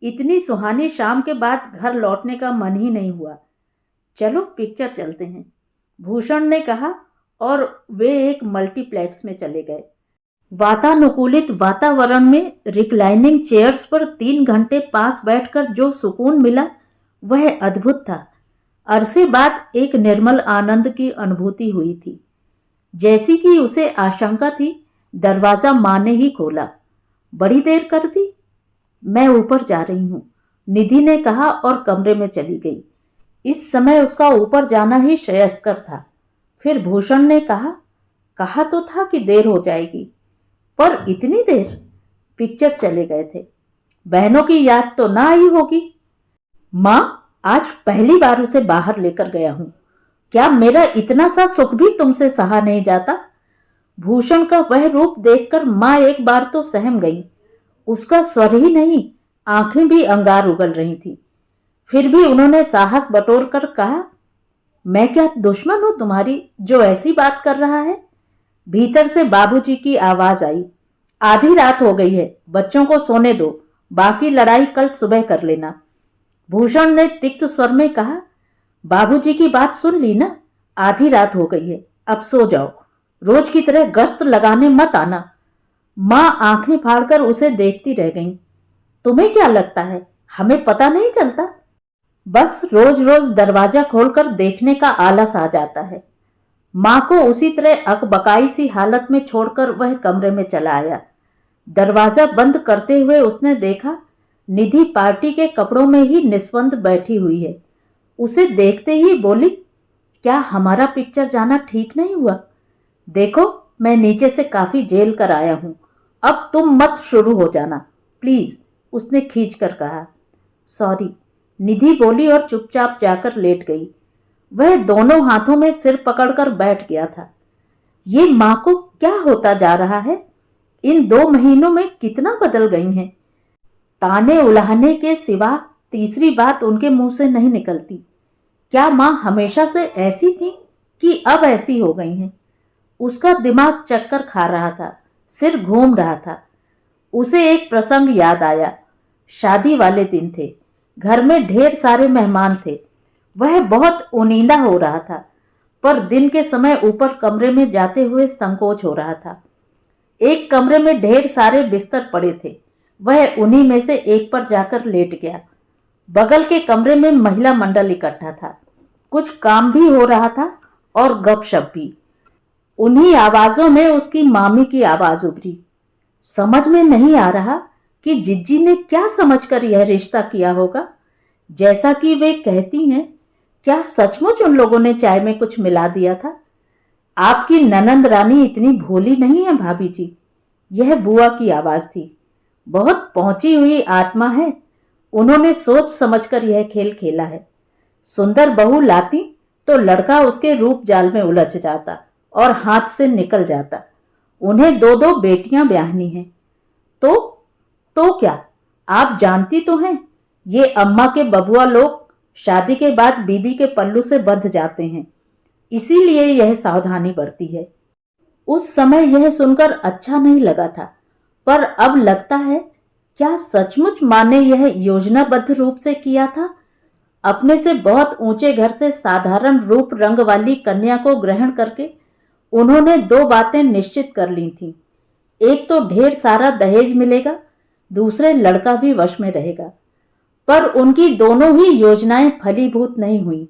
इतनी सुहानी शाम के बाद घर लौटने का मन ही नहीं हुआ। चलो पिक्चर चलते हैं, भूषण ने कहा, और वे एक मल्टीप्लेक्स में चले गए। वातानुकूलित वातावरण में रिक्लाइनिंग चेयर्स पर 3 घंटे पास बैठकर जो सुकून मिला वह अद्भुत था। अरसे बाद एक निर्मल आनंद की अनुभूति हुई थी। जैसी कि उसे आशंका थी, दरवाजा माँ ने ही खोला। बड़ी देर कर दी? मैं ऊपर जा रही हूँ, निधि ने कहा और कमरे में चली गई। इस समय उसका ऊपर जाना ही श्रेयस्कर था। फिर भूषण ने कहा तो था कि देर हो जाएगी, पर इतनी देर? पिक्चर चले गए थे। बहनों की याद तो ना आई होगी। माँ, आज पहली बार उसे बाहर लेकर गया हूं। क्या मेरा इतना सा सुख भी तुमसे सहा नहीं जाता? भूषण का वह रूप देखकर माँ एक बार तो सहम गई। उसका स्वर ही नहीं, आंखें भी अंगार उगल रही थी। फिर भी उन्होंने साहस बटोर कर कहा, मैं क्या दुश्मन हूं तुम्हारी जो ऐसी बात कर रहा है? भीतर से बाबूजी की आवाज आई, आधी रात हो गई है, बच्चों को सोने दो, बाकी लड़ाई कल सुबह कर लेना। भूषण ने तिक्त स्वर में कहा, बाबूजी की बात सुन ली ना, आधी रात हो गई है, अब सो जाओ, रोज की तरह गश्त लगाने मत आना। माँ आंखें फाड़कर उसे देखती रह गईं। तुम्हें क्या लगता है हमें पता नहीं चलता? बस रोज रोज दरवाजा खोलकर देखने का आलस आ जाता है। माँ को उसी तरह अकबकाई सी हालत में छोड़कर वह कमरे में चला आया। दरवाजा बंद करते हुए उसने देखा, निधि पार्टी के कपड़ों में ही निस्वंद बैठी हुई है। उसे देखते ही बोली, क्या हमारा पिक्चर जाना ठीक नहीं हुआ? देखो, मैं नीचे से काफी झेल कर आया हूं, अब तुम मत शुरू हो जाना प्लीज, उसने खींच कर कहा। सॉरी, निधि बोली और चुपचाप जाकर लेट गई। वह दोनों हाथों में सिर पकड़कर बैठ गया था। ये माँ को क्या होता जा रहा है? इन 2 महीनों में कितना बदल गई हैं। ताने उलाहने के सिवा तीसरी बात उनके मुंह से नहीं निकलती। क्या माँ हमेशा से ऐसी थी कि अब ऐसी हो गई हैं? उसका दिमाग चक्कर खा रहा था, सिर घूम रहा था। उसे एक प्रसंग याद आया। शादी वाले दिन थे, घर में ढेर सारे मेहमान थे। वह बहुत उनींदा हो रहा था, पर दिन के समय ऊपर कमरे में जाते हुए संकोच हो रहा था। एक कमरे में ढेर सारे बिस्तर पड़े थे। वह उन्हीं में से एक पर जाकर लेट गया। बगल के कमरे में महिला मंडल इकट्ठा था। कुछ काम भी हो रहा था और गपशप भी। उन्हीं आवाजों में उसकी मामी की आवाज उभरी। समझ में नहीं आ रहा कि जिज्जी ने क्या समझकर यह रिश्ता किया होगा। जैसा कि वे कहती हैं, क्या सचमुच उन लोगों ने चाय में कुछ मिला दिया था? आपकी ननंद रानी इतनी भोली नहीं है भाभी जी। यह बुआ की आवाज थी। बहुत पहुंची हुई आत्मा है। उन्होंने सोच समझकर यह खेल खेला है। सुंदर बहू लाती तो लड़का उसके रूप जाल में उलझ जाता और हाथ से निकल जाता। उन्हें दो दो बेटियां ब्याहनी हैं। तो क्या, आप जानती तो हैं, ये अम्मा के बबुआ लोग शादी के बाद बीबी के पल्लू से बंध जाते हैं। इसीलिए यह सावधानी बरती है। उस समय यह सुनकर अच्छा नहीं लगा था, पर अब लगता है, क्या सचमुच मां ने यह योजनाबद्ध रूप से किया था? अपने से बहुत ऊंचे घर से साधारण रूप रंग वाली कन्या को ग्रहण करके उन्होंने दो बातें निश्चित कर ली थीं। एक तो ढेर सारा दहेज मिलेगा, दूसरे लड़का भी वश में रहेगा। पर उनकी दोनों ही योजनाएं फलीभूत नहीं हुई।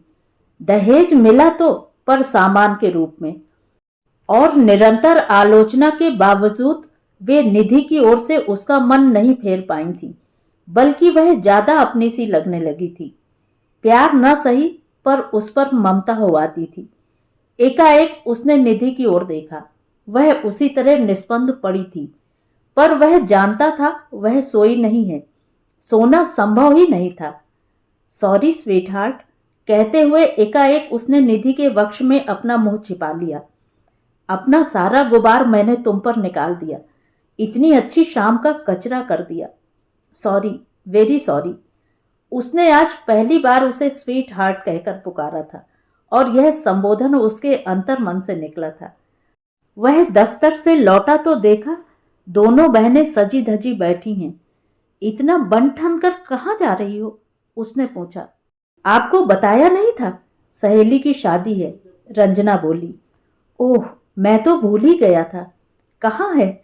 दहेज मिला तो, पर सामान के रूप में, और निरंतर आलोचना के बावजूद वे निधि की ओर से उसका मन नहीं फेर पाई थी, बल्कि वह ज्यादा अपनी सी लगने लगी थी। प्यार न सही, पर उस पर ममता हो आती थी। एकाएक उसने निधि की ओर देखा। वह उसी तरह निस्पंद पड़ी थी, पर वह जानता था वह सोई नहीं है। सोना संभव ही नहीं था। सॉरी स्वीटहार्ट कहते हुए एकाएक उसने निधि के वक्ष में अपना मुंह छिपा लिया। अपना सारा गुबार मैंने तुम पर निकाल दिया। इतनी अच्छी शाम का कचरा कर दिया। Sorry, very sorry. उसने आज पहली बार उसे स्वीट हार्ट कहकर पुकारा था और यह संबोधन उसके अंतर मन से निकला था। वह दफ्तर से लौटा तो देखा दोनों बहनें सजी धजी बैठी हैं। इतना बन ठन कर कहाँ जा रही हो? उसने पूछा। आपको बताया नहीं था, सहेली की शादी है, रंजना बोली। ओह, मैं तो भूल ही गया था। कहाँ है?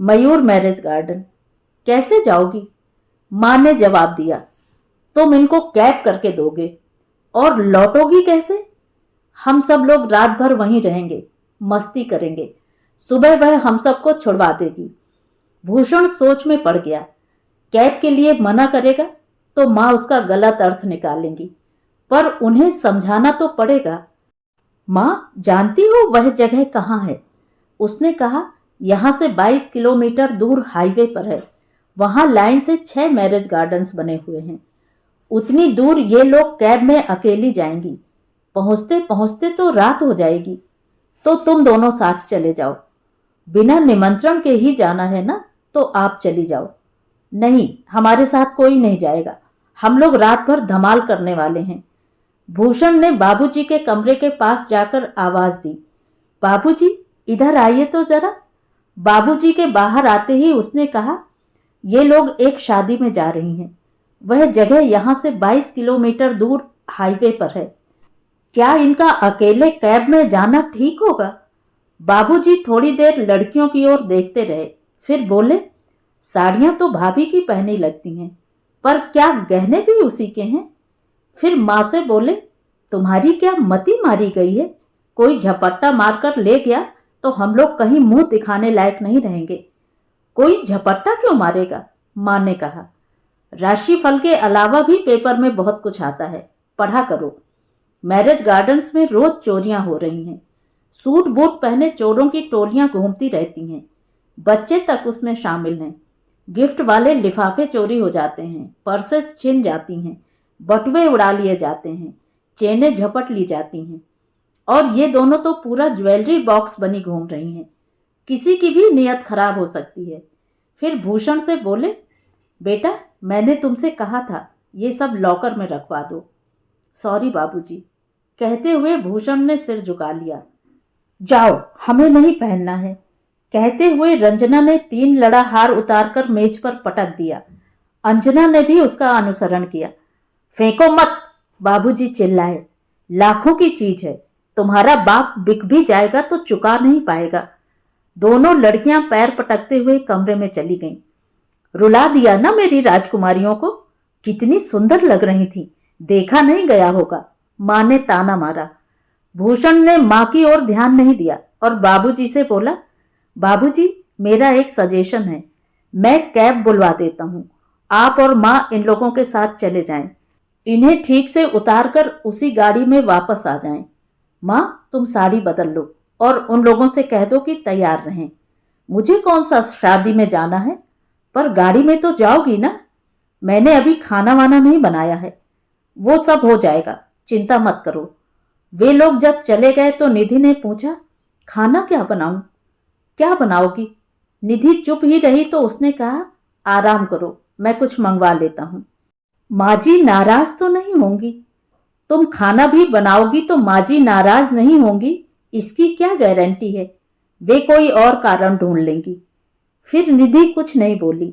मयूर मैरिज गार्डन। कैसे जाओगी? माँ ने जवाब दिया। तुम इनको कैब करके दोगे। और लौटोगी कैसे? हम सब लोग रात भर वहीं रहेंगे, मस्ती करेंगे। सुबह वह हम सबको छुड़वा देगी। भूषण सोच में पड़ गया। कैब के लिए मना करेगा तो माँ उसका गलत अर्थ निकालेंगी, पर उन्हें समझाना तो पड़ेगा। माँ, जानती हो वह जगह कहाँ है? उसने कहा, यहाँ से 22 किलोमीटर दूर हाईवे पर है। वहाँ लाइन से 6 मैरिज गार्डन्स बने हुए हैं। उतनी दूर ये लोग कैब में अकेली जाएंगी। पहुँचते पहुँचते तो रात हो जाएगी। तो तुम दोनों साथ चले जाओ। बिना निमंत्रण के ही जाना है ना, तो आप चली जाओ। नहीं, हमारे साथ कोई नहीं जाएगा। हम लोग रात भर धमाल करने वाले हैं। भूषण ने बाबूजी के कमरे के पास जाकर आवाज दी। बाबूजी, इधर आइए तो जरा। बाबूजी के बाहर आते ही उसने कहा, ये लोग एक शादी में जा रही हैं। वह जगह यहाँ से 22 किलोमीटर दूर हाईवे पर है। क्या इनका अकेले कैब में जाना ठीक होगा? बाबूजी थोड़ी देर लड़कियों की ओर देखते रहे, फिर बोले, साड़ियां तो भाभी की पहनी लगती हैं, पर क्या गहने भी उसी के हैं? फिर माँ से बोले, तुम्हारी क्या मति मारी गई है? कोई झपट्टा मारकर ले गया तो हम लोग कहीं मुंह दिखाने लायक नहीं रहेंगे। कोई झपट्टा क्यों मारेगा? माँ ने कहा, राशिफल के अलावा भी पेपर में बहुत कुछ आता है, पढ़ा करो। मैरिज गार्डन्स में रोज चोरियां हो रही हैं। सूट बूट पहने चोरों की टोलियां घूमती रहती हैं। बच्चे तक उसमें शामिल हैं। गिफ्ट वाले लिफाफे चोरी हो जाते हैं, पर्सेस छिन जाती हैं, बटुए उड़ा लिए जाते हैं, चेनें झपट ली जाती हैं। और ये दोनों तो पूरा ज्वेलरी बॉक्स बनी घूम रही हैं। किसी की भी नीयत खराब हो सकती है। फिर भूषण से बोले, बेटा, मैंने तुमसे कहा था ये सब लॉकर में रखवा दो। सॉरी बाबूजी, कहते हुए भूषण ने सिर झुका लिया। जाओ, हमें नहीं पहनना है। कहते हुए रंजना ने 3 लड़ा हार उतारकर मेज पर पटक दिया। अंजना ने भी उसका अनुसरण किया। फेंको मत, बाबूजी चिल्लाए। लाखों की चीज है, तुम्हारा बाप बिक भी जाएगा तो चुका नहीं पाएगा। दोनों लड़कियां पैर पटकते हुए कमरे में चली गईं। रुला दिया ना मेरी राजकुमारियों को, कितनी सुंदर लग रही थी, देखा नहीं गया होगा, मां ने ताना मारा। भूषण ने मां की ओर ध्यान नहीं दिया और बाबूजी से बोला, बाबूजी मेरा एक सजेशन है, मैं कैब बुलवा देता हूँ, आप और माँ इन लोगों के साथ चले जाएं, इन्हें ठीक से उतार कर उसी गाड़ी में वापस आ जाएं। माँ तुम साड़ी बदल लो और उन लोगों से कह दो कि तैयार रहें। मुझे कौन सा शादी में जाना है, पर गाड़ी में तो जाओगी ना? मैंने अभी खाना वाना नहीं बनाया है, वो सब हो जाएगा, चिंता मत करो। वे लोग जब चले गए तो निधि ने पूछा, खाना क्या बनाऊं? क्या बनाओगी? निधि चुप ही रही तो उसने कहा, आराम करो, मैं कुछ मंगवा लेता हूं। माँ जी नाराज तो नहीं होंगी? तुम खाना भी बनाओगी तो माँ जी नाराज नहीं होंगी, इसकी क्या गारंटी है? वे कोई और कारण ढूंढ लेंगी। फिर निधि कुछ नहीं बोली।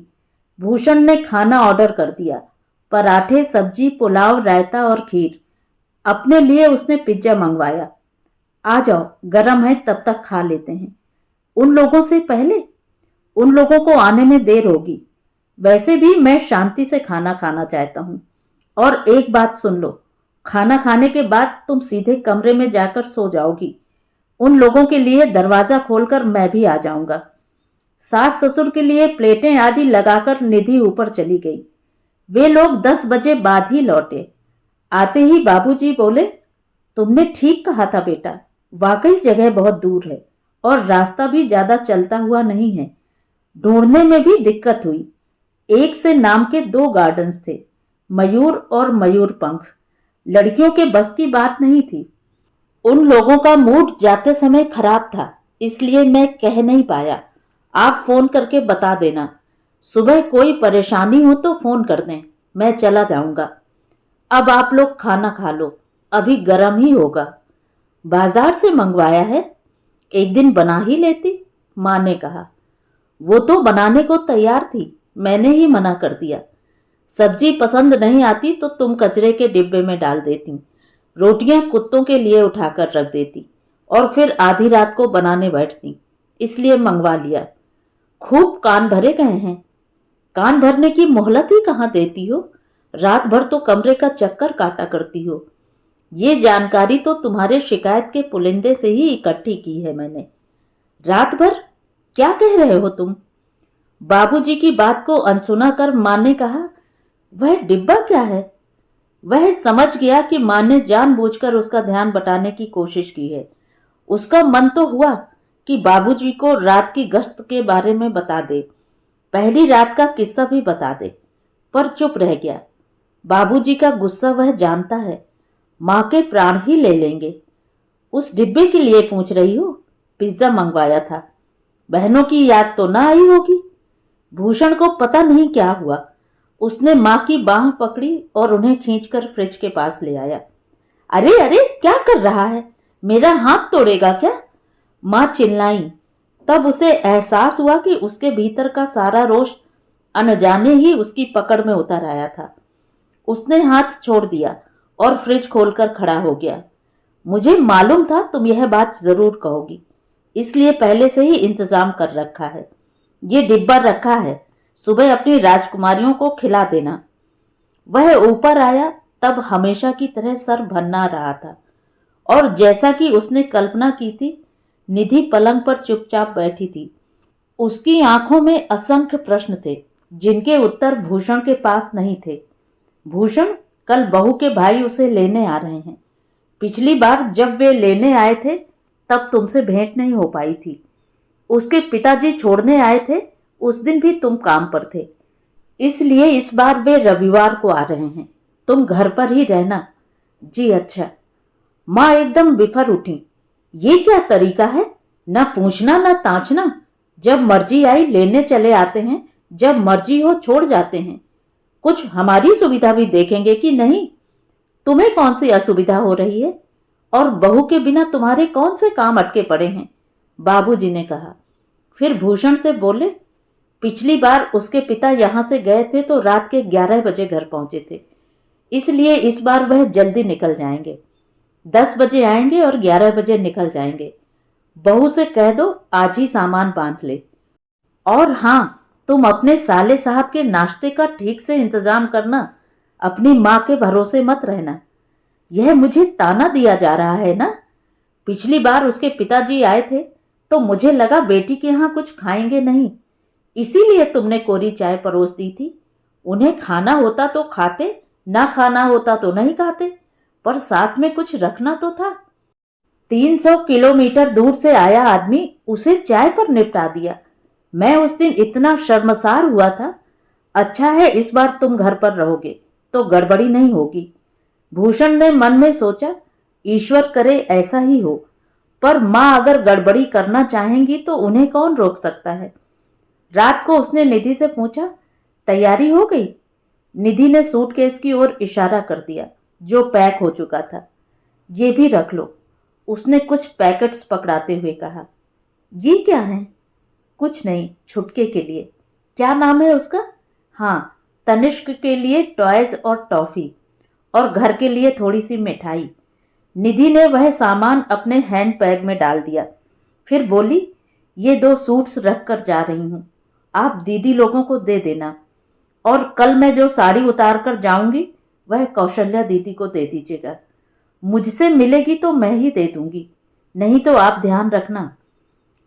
भूषण ने खाना ऑर्डर कर दिया, पराठे, सब्जी, पुलाव, रायता और खीर। अपने लिए उसने पिज्जा मंगवाया। आ जाओ, गरम है, तब तक खा लेते हैं। उन लोगों से पहले? उन लोगों को आने में देर होगी, वैसे भी मैं शांति से खाना खाना चाहता हूं। और एक बात सुन लो, खाना खाने के बाद तुम सीधे कमरे में जाकर सो जाओगी। उन लोगों के लिए दरवाजा खोलकर मैं भी आ जाऊंगा। सास ससुर के लिए प्लेटें आदि लगाकर निधि ऊपर चली गई। वे लोग 10 बजे बाद ही लौटे। आते ही बाबूजी बोले, तुमने ठीक कहा था बेटा, वाकई जगह बहुत दूर है और रास्ता भी ज्यादा चलता हुआ नहीं है। ढूंढने में भी दिक्कत हुई। एक से नाम के 2 गार्डन्स थे, मयूर और मयूर पंख। लड़कियों के बस की बात नहीं थी। उन लोगों का मूड जाते समय खराब था, इसलिए मैं कह नहीं पाया। आप फोन करके बता देना। सुबह कोई परेशानी हो तो फोन कर दें, मैं चला जाऊंगा। अब आप लोग खाना खा लो, अभी गर्म ही होगा। बाजार से मंगवाया है, एक दिन बना ही लेती, माँ ने कहा। वो तो बनाने को तैयार थी, मैंने ही मना कर दिया। सब्जी पसंद नहीं आती तो तुम कचरे के डिब्बे में डाल देती, रोटियां कुत्तों के लिए उठाकर रख देती और फिर आधी रात को बनाने बैठती, इसलिए मंगवा लिया। खूब कान भरे गए हैं। कान भरने की मोहलत ही कहाँ देती हो, रात भर तो कमरे का चक्कर काटा करती हो। ये जानकारी तो तुम्हारे शिकायत के पुलिंदे से ही इकट्ठी की है मैंने। रात भर? क्या कह रहे हो तुम? बाबूजी की बात को अनसुना कर मां ने कहा, वह डिब्बा क्या है? वह समझ गया कि मां ने जानबूझकर उसका ध्यान बटाने की कोशिश की है। उसका मन तो हुआ कि बाबूजी को रात की गश्त के बारे में बता दे, पहली रात का किस्सा भी बता दे, पर चुप रह गया। बाबूजी का गुस्सा वह जानता है, मां के प्राण ही ले लेंगे। उस डिब्बे के लिए पूछ रही हो? पिज्जा मंगवाया था, बहनों की याद तो ना आई होगी। भूषण को पता नहीं क्या हुआ, उसने मां की बाह पकड़ी और उन्हें खींचकर फ्रिज के पास ले आया। अरे अरे क्या कर रहा है, मेरा हाथ तोड़ेगा क्या? मां चिल्लाई। तब उसे एहसास हुआ कि उसके भीतर का सारा रोष अनजाने ही उसकी पकड़ में उतर आया था। उसने हाथ छोड़ दिया और फ्रिज खोलकर खड़ा हो गया। मुझे मालूम था तुम यह बात जरूर कहोगी, इसलिए पहले से ही इंतजाम कर रखा है। ये डिब्बा रखा है, सुबह अपनी राजकुमारियों को खिला देना। वह ऊपर आया तब हमेशा की तरह सर भन्ना रहा था और जैसा कि उसने कल्पना की थी, निधि पलंग पर चुपचाप बैठी थी। उसकी आंखों में असंख्य प्रश्न थे जिनके उत्तर भूषण के पास नहीं थे। भूषण, कल बहू के भाई उसे लेने आ रहे हैं। पिछली बार जब वे लेने आए थे तब तुमसे भेंट नहीं हो पाई थी। उसके पिताजी छोड़ने आए थे, उस दिन भी तुम काम पर थे, इसलिए इस बार वे रविवार को आ रहे हैं। तुम घर पर ही रहना। जी अच्छा। माँ एकदम बिफर उठी। ये क्या तरीका है, न पूछना न ताछना। जब मर्जी आई लेने चले आते हैं, जब मर्जी हो छोड़ जाते हैं। कुछ हमारी सुविधा भी देखेंगे कि नहीं? तुम्हें कौन सी असुविधा हो रही है? और बहू के बिना तुम्हारे कौन से काम अटके पड़े हैं? बाबूजी ने कहा। फिर भूषण से बोले, पिछली बार उसके पिता यहां से गए थे तो रात के 11 बजे घर पहुंचे थे, इसलिए इस बार वह जल्दी निकल जाएंगे। 10 बजे आएंगे और 11 बजे निकल जाएंगे। बहू से कह दो आज ही सामान बांध ले। और हाँ, तुम अपने साले साहब के नाश्ते का ठीक से इंतजाम करना, अपनी माँ के भरोसे मत रहना। यह मुझे ताना दिया जा रहा है ना? पिछली बार उसके पिताजी आए थे तो मुझे लगा बेटी के यहाँ कुछ खाएंगे नहीं, इसीलिए तुमने कोरी चाय परोस दी थी। उन्हें खाना होता तो खाते, ना खाना होता तो नहीं खाते, पर साथ में कुछ रखना तो था। 300 किलोमीटर दूर से आया आदमी उसे चाय पर निपटा दिया। मैं उस दिन इतना शर्मसार हुआ था। अच्छा है इस बार तुम घर पर रहोगे तो गड़बड़ी नहीं होगी। भूषण ने मन में सोचा, ईश्वर करे ऐसा ही हो, पर माँ अगर गड़बड़ी करना चाहेंगी तो उन्हें कौन रोक सकता है। रात को उसने निधि से पूछा, तैयारी हो गई? निधि ने सूटकेस की ओर इशारा कर दिया जो पैक हो चुका था। ये भी रख लो, उसने कुछ पैकेट्स पकड़ाते हुए कहा। ये क्या है? कुछ नहीं, छुटके के लिए। क्या नाम है उसका? हाँ, तनिष्क के लिए टॉयज और टॉफी, और घर के लिए थोड़ी सी मिठाई। निधि ने वह सामान अपने हैंड बैग में डाल दिया, फिर बोली, ये 2 सूट्स रख कर जा रही हूँ, आप दीदी लोगों को दे देना, और कल मैं जो साड़ी उतार कर जाऊंगी वह कौशल्या दीदी को दे दीजिएगा। मुझसे मिलेगी तो मैं ही दे दूंगी, नहीं तो आप ध्यान रखना।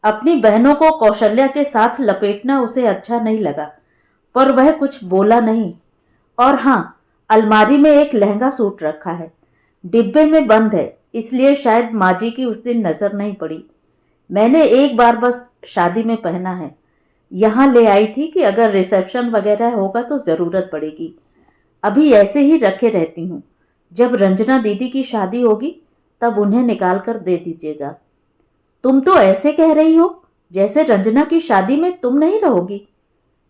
अपनी बहनों को कौशल्या के साथ लपेटना उसे अच्छा नहीं लगा, पर वह कुछ बोला नहीं। और हाँ, अलमारी में एक लहंगा सूट रखा है, डिब्बे में बंद है, इसलिए शायद माँ जी की उस दिन नजर नहीं पड़ी। मैंने एक बार बस शादी में पहना है, यहाँ ले आई थी कि अगर रिसेप्शन वगैरह होगा तो ज़रूरत पड़ेगी। अभी ऐसे ही रखे रहती हूँ, जब रंजना दीदी की शादी होगी तब उन्हें निकाल कर दे दीजिएगा। तुम तो ऐसे कह रही हो जैसे रंजना की शादी में तुम नहीं रहोगी।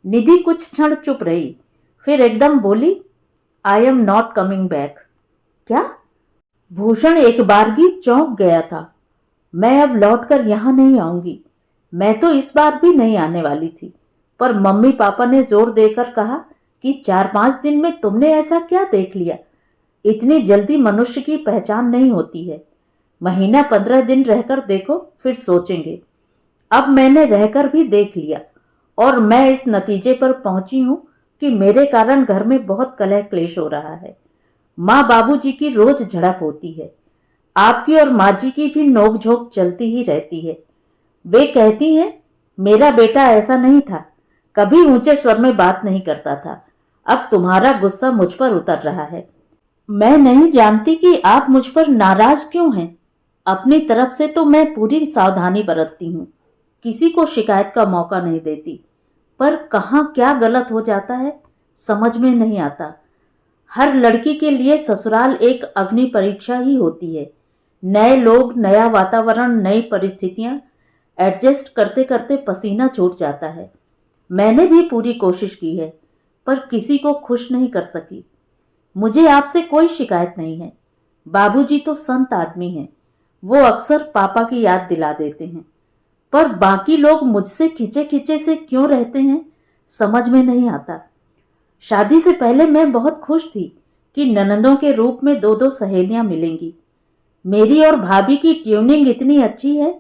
निधि कुछ क्षण चुप रही, फिर एकदम बोली, I am not coming back. क्या? भूषण एक बारगी चौंक गया था। मैं अब लौटकर यहाँ नहीं आऊंगी। मैं तो इस बार भी नहीं आने वाली थी, पर मम्मी पापा ने जोर देकर कहा कि 4-5 दिन में तुमने ऐसा क्या देख लिया, इतनी जल्दी मनुष्य की पहचान नहीं होती है। महीना 15 दिन रहकर देखो, फिर सोचेंगे। अब मैंने रहकर भी देख लिया, और मैं इस नतीजे पर पहुंची हूं कि मेरे कारण घर में बहुत कलह क्लेश हो रहा है। माँ बाबूजी की रोज झड़प होती है, आपकी और माँ जी की भी नोक-झोंक चलती ही रहती है। वे कहती हैं, मेरा बेटा ऐसा नहीं था, कभी ऊंचे स्वर में बात नहीं करता था, अब तुम्हारा गुस्सा मुझ पर उतर रहा है। मैं नहीं जानती कि आप मुझ पर नाराज क्यों हैं। अपनी तरफ से तो मैं पूरी सावधानी बरतती हूँ, किसी को शिकायत का मौका नहीं देती, पर कहाँ क्या गलत हो जाता है समझ में नहीं आता। हर लड़की के लिए ससुराल एक अग्नि परीक्षा ही होती है। नए लोग, नया वातावरण, नई परिस्थितियां, एडजस्ट करते करते पसीना छूट जाता है। मैंने भी पूरी कोशिश की है, पर किसी को खुश नहीं कर सकी। मुझे आपसे कोई शिकायत नहीं है। बाबूजी तो संत आदमी हैं, वो अक्सर पापा की याद दिला देते हैं, पर बाकी लोग मुझसे खिंचे खिंचे से क्यों रहते हैं समझ में नहीं आता। शादी से पहले मैं बहुत खुश थी कि ननंदों के रूप में 2-2 सहेलियां मिलेंगी। मेरी और भाभी की ट्यूनिंग इतनी अच्छी है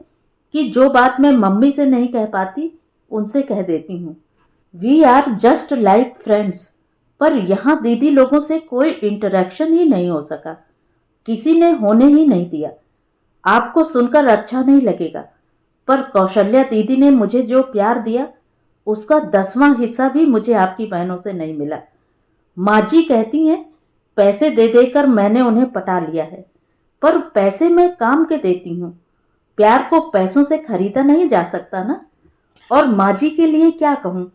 कि जो बात मैं मम्मी से नहीं कह पाती उनसे कह देती हूँ। We are just like friends. पर यहाँ दीदी लोगों से कोई इंटरेक्शन ही नहीं हो सका, किसी ने होने ही नहीं दिया। आपको सुनकर अच्छा नहीं लगेगा, पर कौशल्या दीदी ने मुझे जो प्यार दिया उसका 10वां हिस्सा भी मुझे आपकी बहनों से नहीं मिला। माँ जी कहती हैं, पैसे दे देकर मैंने उन्हें पटा लिया है, पर पैसे मैं काम के देती हूँ, प्यार को पैसों से खरीदा नहीं जा सकता ना। और माँ जी के लिए क्या कहूँ,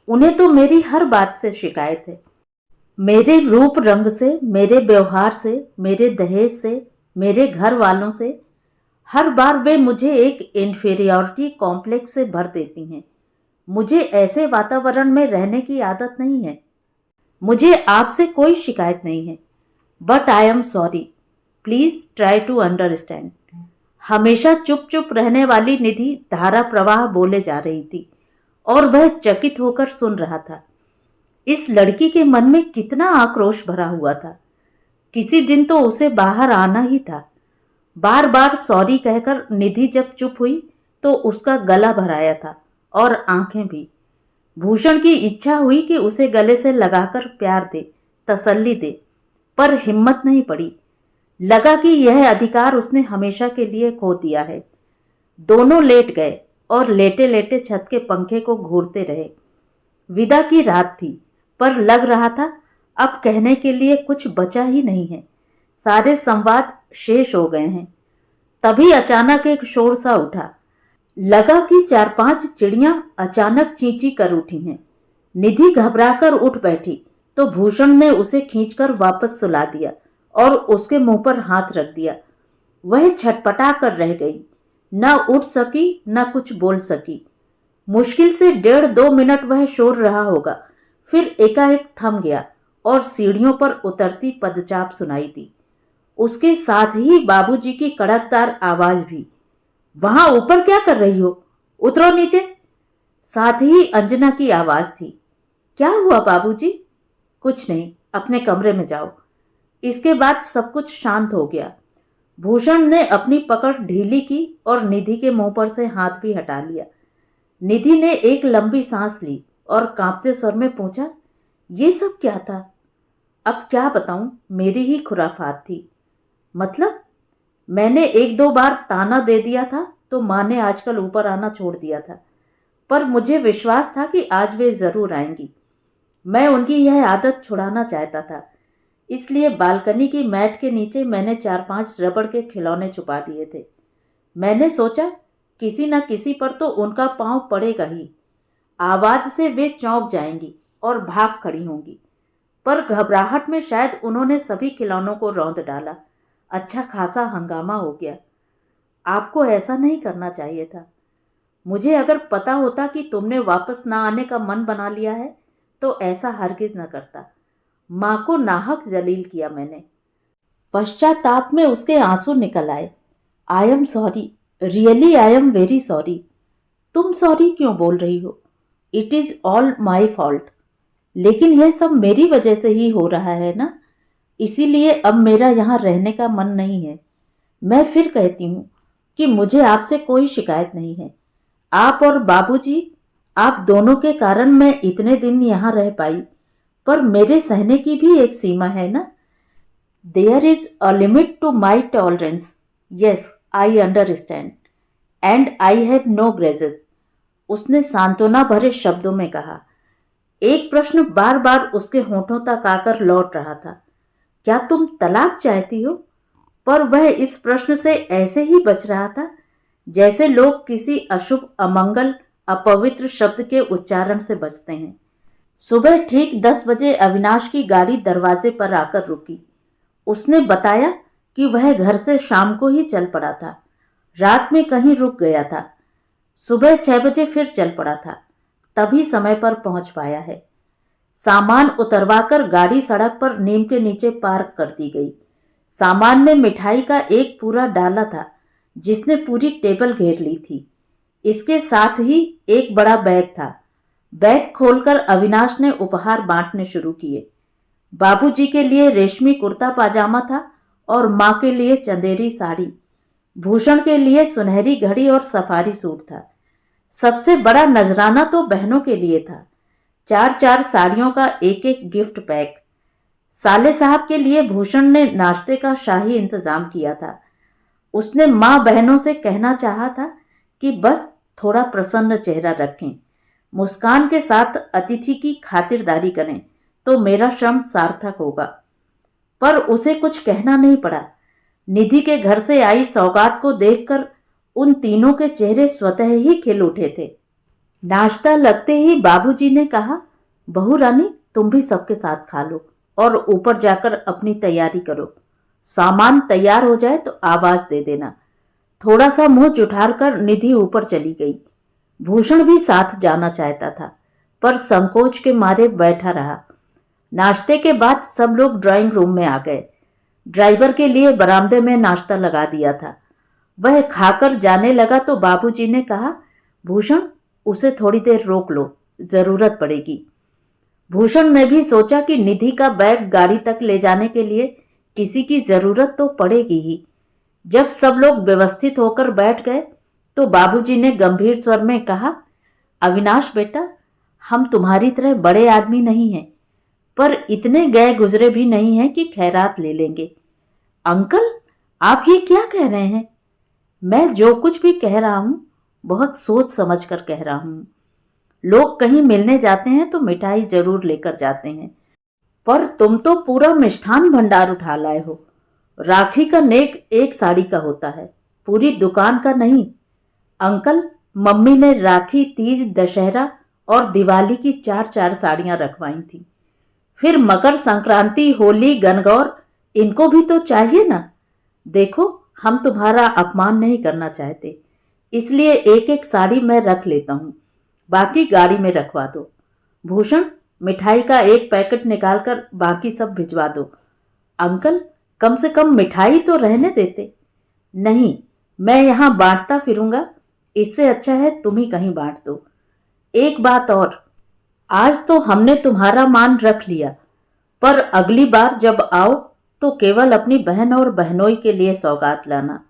उन्हें तो मेरी हर बात से शिकायत है। मेरे रूप रंग से, मेरे व्यवहार से, मेरे दहेज से, मेरे घर वालों से। हर बार वे मुझे एक इन्फीरियॉरिटी कॉम्प्लेक्स से भर देती हैं। मुझे ऐसे वातावरण में रहने की आदत नहीं है। मुझे आपसे कोई शिकायत नहीं है, but I am sorry, please try to understand. हमेशा चुप चुप रहने वाली निधि धारा प्रवाह बोले जा रही थी, और वह चकित होकर सुन रहा था। इस लड़की के मन में कितना आक्रोश भरा हुआ था। किसी दिन तो उसे बाहर आना ही था। बार बार सॉरी कहकर निधि जब चुप हुई तो उसका गला भराया था और आंखें भी। भूषण की इच्छा हुई कि उसे गले से लगाकर प्यार दे, तसल्ली दे, पर हिम्मत नहीं पड़ी। लगा कि यह अधिकार उसने हमेशा के लिए खो दिया है। दोनों लेट गए और लेटे लेटे छत के पंखे को घूरते रहे। विदा की रात थी, पर लग रहा था अब कहने के लिए कुछ बचा ही नहीं है। सारे संवाद शेष हो गए हैं। तभी अचानक एक शोर सा उठा। लगा कि 4-5 चिड़ियां अचानक चींची कर उठी हैं। निधि घबराकर उठ बैठी तो भूषण ने उसे खींचकर वापस सुला दिया और उसके मुंह पर हाथ रख दिया। वह छटपटा कर रह गई, न उठ सकी न कुछ बोल सकी। मुश्किल से 1.5-2 मिनट वह शोर रहा होगा, फिर एकाएक थम गया और सीढ़ियों पर उतरती पदचाप सुनाई दी। उसके साथ ही बाबूजी की कड़कदार आवाज भी, वहां ऊपर क्या कर रही हो, उतरो नीचे। साथ ही अंजना की आवाज थी, क्या हुआ बाबूजी? कुछ नहीं, अपने कमरे में जाओ। इसके बाद सब कुछ शांत हो गया। भूषण ने अपनी पकड़ ढीली की और निधि के मुंह पर से हाथ भी हटा लिया। निधि ने एक लंबी सांस ली और कांपते स्वर में पूछा, ये सब क्या था? अब क्या बताऊं, मेरी ही खुराफात थी। मतलब? मैंने 1-2 बार ताना दे दिया था तो माँ ने आजकल ऊपर आना छोड़ दिया था, पर मुझे विश्वास था कि आज वे जरूर आएंगी। मैं उनकी यह आदत छुड़ाना चाहता था, इसलिए बालकनी की मैट के नीचे मैंने 4-5 रबड़ के खिलौने छुपा दिए थे। मैंने सोचा किसी न किसी पर तो उनका पांव पड़ेगा ही। आवाज से वे चौंक जाएंगी और भाग खड़ी होंगी, पर घबराहट में शायद उन्होंने सभी खिलौनों को रौंद डाला। अच्छा खासा हंगामा हो गया। आपको ऐसा नहीं करना चाहिए था। मुझे अगर पता होता कि तुमने वापस ना आने का मन बना लिया है तो ऐसा हरगिज न करता। माँ को नाहक जलील किया मैंने। पश्चाताप में उसके आंसू निकल आए। आई am sorry, really I am very sorry. तुम सॉरी क्यों बोल रही हो? It is all my fault. लेकिन यह सब मेरी वजह से ही हो रहा है ना, इसीलिए अब मेरा यहाँ रहने का मन नहीं है। मैं फिर कहती हूँ कि मुझे आपसे कोई शिकायत नहीं है। आप और बाबूजी, आप दोनों के कारण मैं इतने दिन यहाँ रह पाई, पर मेरे सहने की भी एक सीमा है ना। There is a limit to my tolerance. Yes, I understand and I have no grudges, उसने सांत्वना भरे शब्दों में कहा। एक प्रश्न बार बार उसके होठों तक आकर लौट रहा था, क्या तुम तलाक चाहती हो? पर वह इस प्रश्न से ऐसे ही बच रहा था जैसे लोग किसी अशुभ, अमंगल, अपवित्र शब्द के उच्चारण से बचते हैं। सुबह ठीक 10 बजे अविनाश की गाड़ी दरवाजे पर आकर रुकी। उसने बताया कि वह घर से शाम को ही चल पड़ा था, रात में कहीं रुक गया था, सुबह 6 बजे फिर चल पड़ा था, तभी समय पर पहुंच पाया है। सामान उतरवाकर गाड़ी सड़क पर नीम के नीचे पार्क कर दी गई। सामान में मिठाई का एक पूरा डाला था जिसने पूरी टेबल घेर ली थी। इसके साथ ही एक बड़ा बैग था। बैग खोलकर अविनाश ने उपहार बांटने शुरू किए। बाबूजी के लिए रेशमी कुर्ता पाजामा था और माँ के लिए चंदेरी साड़ी। भूषण के लिए सुनहरी घड़ी और सफारी सूट था। सबसे बड़ा नजराना तो बहनों के लिए था। 4-4 साड़ियों का एक एक गिफ्ट पैक। साले साहब के लिए भूषण ने नाश्ते का शाही इंतजाम किया था। उसने माँ बहनों से कहना चाहा था कि बस थोड़ा प्रसन्न चेहरा रखें, मुस्कान के साथ अतिथि की खातिरदारी करें तो मेरा श्रम सार्थक होगा। पर उसे कुछ कहना नहीं पड़ा। निधि के घर से आई सौगात को देखकर उन तीनों के चेहरे स्वतः ही खिल उठे थे। नाश्ता लगते ही बाबूजी ने कहा, बहू रानी तुम भी सबके साथ खा लो और ऊपर जाकर अपनी तैयारी करो। सामान तैयार हो जाए तो आवाज दे देना। थोड़ा सा मुंह जुठार कर निधि ऊपर चली गई। भूषण भी साथ जाना चाहता था, पर संकोच के मारे बैठा रहा। नाश्ते के बाद सब लोग ड्राइंग रूम में आ गए। ड्राइवर के लिए बरामदे में नाश्ता लगा दिया था। वह खाकर जाने लगा तो बाबूजी ने कहा, भूषण उसे थोड़ी देर रोक लो, जरूरत पड़ेगी। भूषण ने भी सोचा कि निधि का बैग गाड़ी तक ले जाने के लिए किसी की जरूरत तो पड़ेगी ही। जब सब लोग व्यवस्थित होकर बैठ गए तो बाबूजी ने गंभीर स्वर में कहा, अविनाश बेटा, हम तुम्हारी तरह बड़े आदमी नहीं हैं, पर इतने गए गुजरे भी नहीं हैं कि खैरात ले लेंगे। अंकल, आप ये क्या कह रहे हैं? मैं जो कुछ भी कह रहा हूं बहुत सोच समझ कर कह रहा हूं। लोग कहीं मिलने जाते हैं तो मिठाई जरूर लेकर जाते हैं, पर तुम तो पूरा मिष्ठान भंडार उठा लाए हो। राखी का नेक एक साड़ी का होता है, पूरी दुकान का नहीं। अंकल, मम्मी ने राखी, तीज, दशहरा और दिवाली की 4-4 साड़ियां रखवाई थी। फिर मकर संक्रांति, होली, गणगौर, इनको भी तो चाहिए ना। देखो, हम तुम्हारा अपमान नहीं करना चाहते, इसलिए एक एक साड़ी मैं रख लेता हूँ, बाकी गाड़ी में रखवा दो। भूषण, मिठाई का एक पैकेट निकालकर बाकी सब भिजवा दो। अंकल, कम से कम मिठाई तो रहने देते। नहीं, मैं यहाँ बांटता फिरूंगा, इससे अच्छा है तुम ही कहीं बांट दो। एक बात और, आज तो हमने तुम्हारा मान रख लिया, पर अगली बार जब आओ तो केवल अपनी बहन और बहनोई के लिए सौगात लाना।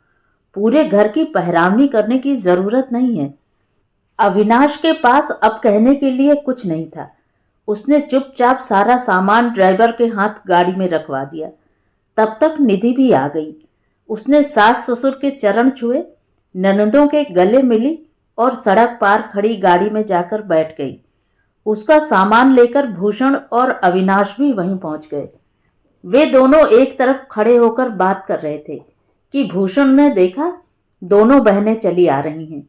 पूरे घर की पहरावनी करने की जरूरत नहीं है। अविनाश के पास अब कहने के लिए कुछ नहीं था। उसने चुपचाप सारा सामान ड्राइवर के हाथ गाड़ी में रखवा दिया। तब तक निधि भी आ गई। उसने सास ससुर के चरण छुए, ननदों के गले मिली और सड़क पार खड़ी गाड़ी में जाकर बैठ गई। उसका सामान लेकर भूषण और अविनाश भी वहीं पहुंच गए। वे दोनों एक तरफ खड़े होकर बात कर रहे थे कि भूषण ने देखा दोनों बहनें चली आ रही हैं।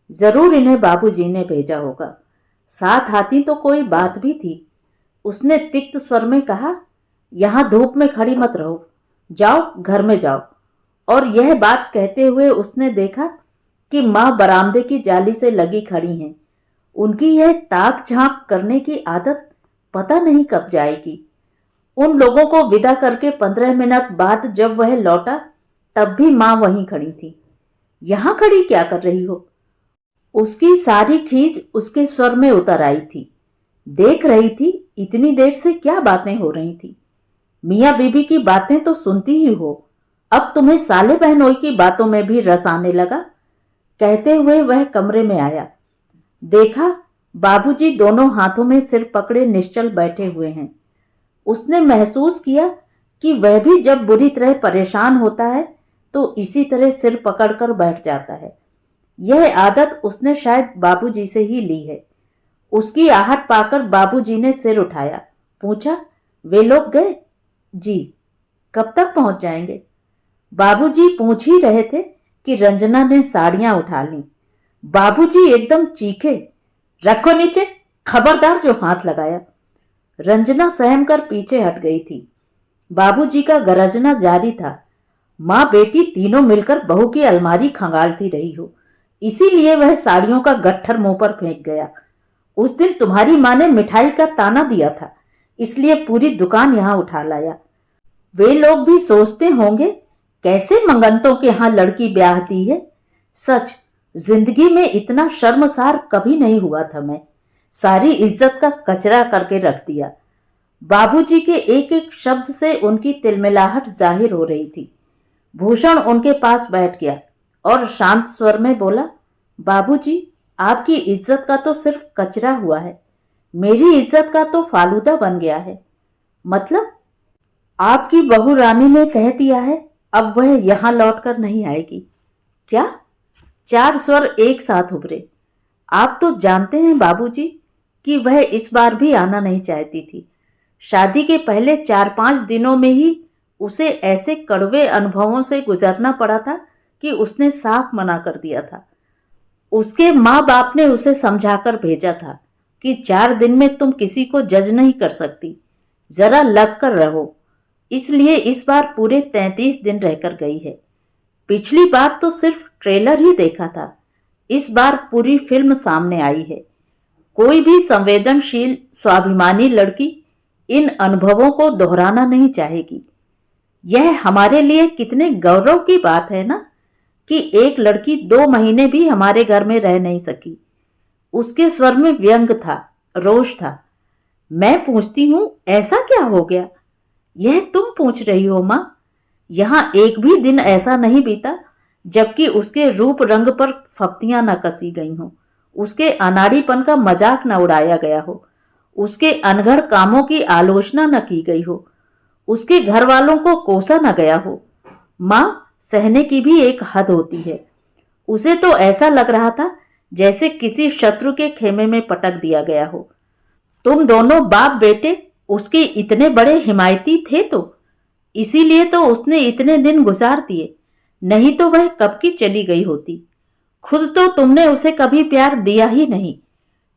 जरूर इन्हें बाबूजी ने भेजा होगा। साथ आती तो कोई बात भी थी। उसने तिक्त स्वर में कहा, यहां धूप में खड़ी मत रहो, जाओ घर में जाओ। और यह बात कहते हुए उसने देखा कि माँ बरामदे की जाली से लगी खड़ी हैं। उनकी यह ताक झांक करने की आदत पता नहीं कब जाएगी। उन लोगों को विदा करके 15 मिनट बाद जब वह लौटा तब भी माँ वहीं खड़ी थी। यहां खड़ी क्या कर रही हो? उसकी सारी खींच उसके स्वर में उतर आई थी। देख रही थी इतनी देर से क्या बातें हो रही थी। मियाँ बीबी की बातें तो सुनती ही हो, अब तुम्हें साले बहनोई की बातों में भी रस आने लगा। कहते हुए वह कमरे में आया। देखा बाबूजी दोनों हाथों में सिर पकड़े निश्चल बैठे हुए हैं। उसने महसूस किया कि वह भी जब बुरी तरह परेशान होता है तो इसी तरह सिर पकड़कर बैठ जाता है। यह आदत उसने शायद बाबूजी से ही ली है। उसकी आहट पाकर बाबूजी ने सिर उठाया, पूछा, वे लोग गए? जी। कब तक पहुंच जाएंगे? बाबूजी पूछ ही रहे थे कि रंजना ने साड़ियां उठा लीं। बाबूजी एकदम चीखे, रखो नीचे, खबरदार जो हाथ लगाया। रंजना सहम कर पीछे हट गई थी। बाबूजी का गरजना जारी था, माँ बेटी तीनों मिलकर बहू की अलमारी खंगालती रही हो, इसीलिए वह साड़ियों का गट्ठर मुंह पर फेंक गया। उस दिन तुम्हारी माँ ने मिठाई का ताना दिया था, इसलिए पूरी दुकान यहां उठा लाया। वे लोग भी सोचते होंगे कैसे मंगनतों के यहां लड़की ब्याह दी है। सच, जिंदगी में इतना शर्मसार कभी नहीं हुआ था मैं। सारी इज्जत का कचरा करके रख दिया। बाबूजी के एक एक शब्द से उनकी तिलमिलाहट जाहिर हो रही थी। भूषण उनके पास बैठ गया और शांत स्वर में बोला, बाबूजी, आपकी इज्जत का तो सिर्फ कचरा हुआ है, मेरी इज्जत का तो फालूदा बन गया है। मतलब? आपकी बहू रानी ने कह दिया है अब वह यहां लौटकर नहीं आएगी। क्या? 4 स्वर एक साथ उभरे। आप तो जानते हैं बाबूजी कि वह इस बार भी आना नहीं चाहती थी। शादी के पहले 4-5 दिनों में ही उसे ऐसे कड़वे अनुभवों से गुजरना पड़ा था कि उसने साफ मना कर दिया था। उसके माँ बाप ने उसे समझाकर भेजा था कि 4 दिन में तुम किसी को जज नहीं कर सकती, जरा लग कर रहो। इसलिए इस बार पूरे 33 दिन रहकर गई है। पिछली बार तो सिर्फ ट्रेलर ही देखा था, इस बार पूरी फिल्म सामने आई है। कोई भी संवेदनशील, स्वाभिमानी लड़की इन अनुभवों को दोहराना नहीं चाहेगी। यह हमारे लिए कितने गौरव की बात है ना कि एक लड़की 2 महीने भी हमारे घर में रह नहीं सकी। उसके स्वर में व्यंग था, रोष था। मैं पूछती हूं ऐसा क्या हो गया? यह तुम पूछ रही हो माँ? यहाँ एक भी दिन ऐसा नहीं बीता जबकि उसके रूप रंग पर फप्तियां न कसी गई हों, उसके अनाड़ीपन का मजाक न उड़ाया गया हो, उसके अनगढ़ कामों की आलोचना न की गई हो, उसके घर वालों को कोसा न गया हो। माँ, सहने की भी एक हद होती है। उसे तो ऐसा लग रहा था जैसे किसी शत्रु के खेमे में पटक दिया गया हो। तुम दोनों बाप बेटे उसके इतने बड़े हिमायती थे, तो इसीलिए तो उसने इतने दिन गुजार दिए, नहीं तो वह कब की चली गई होती। खुद तो तुमने उसे कभी प्यार दिया ही नहीं।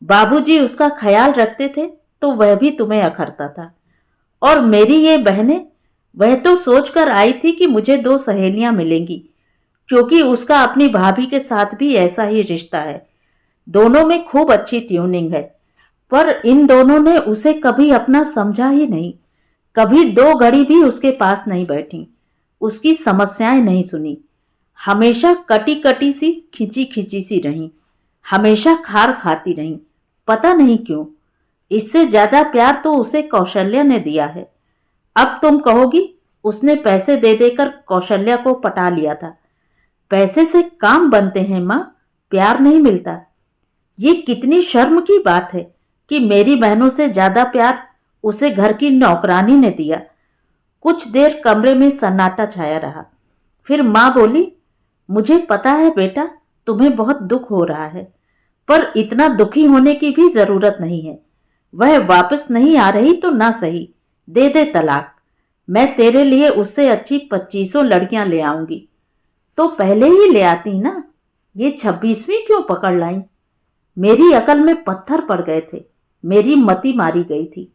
बाबूजी उसका ख्याल रखते थे तो वह भी तुम्हें अखरता था। और मेरी ये बहनें, वह तो सोचकर आई थी कि मुझे दो सहेलियां मिलेंगी, क्योंकि उसका अपनी भाभी के साथ भी ऐसा ही रिश्ता है। दोनों में खूब अच्छी ट्यूनिंग है, पर इन दोनों ने उसे कभी अपना समझा ही नहीं। कभी दो घड़ी भी उसके पास नहीं बैठी, उसकी समस्याएं नहीं सुनी। हमेशा कटी कटी सी, खिंची खिंची सी रही, हमेशा खार खाती रही। पता नहीं क्यों, इससे ज्यादा प्यार तो उसे कौशल्या ने दिया है। अब तुम कहोगी उसने पैसे दे देकर कौशल्या को पटा लिया था। पैसे से काम बनते हैं माँ, प्यार नहीं मिलता। ये कितनी शर्म की बात है कि मेरी बहनों से ज्यादा प्यार उसे घर की नौकरानी ने दिया। कुछ देर कमरे में सन्नाटा छाया रहा। फिर माँ बोली, मुझे पता है बेटा, तुम्हें बहुत दुख हो रहा है, पर इतना दुखी होने की भी जरूरत नहीं है। वह वापस नहीं आ रही तो ना सही, दे दे तलाक। मैं तेरे लिए उससे अच्छी 2500 लड़कियां ले आऊंगी। तो पहले ही ले आती ना, ये 26वीं क्यों पकड़ लाई? मेरी अकल में पत्थर पड़ गए थे, मेरी मति मारी गई थी।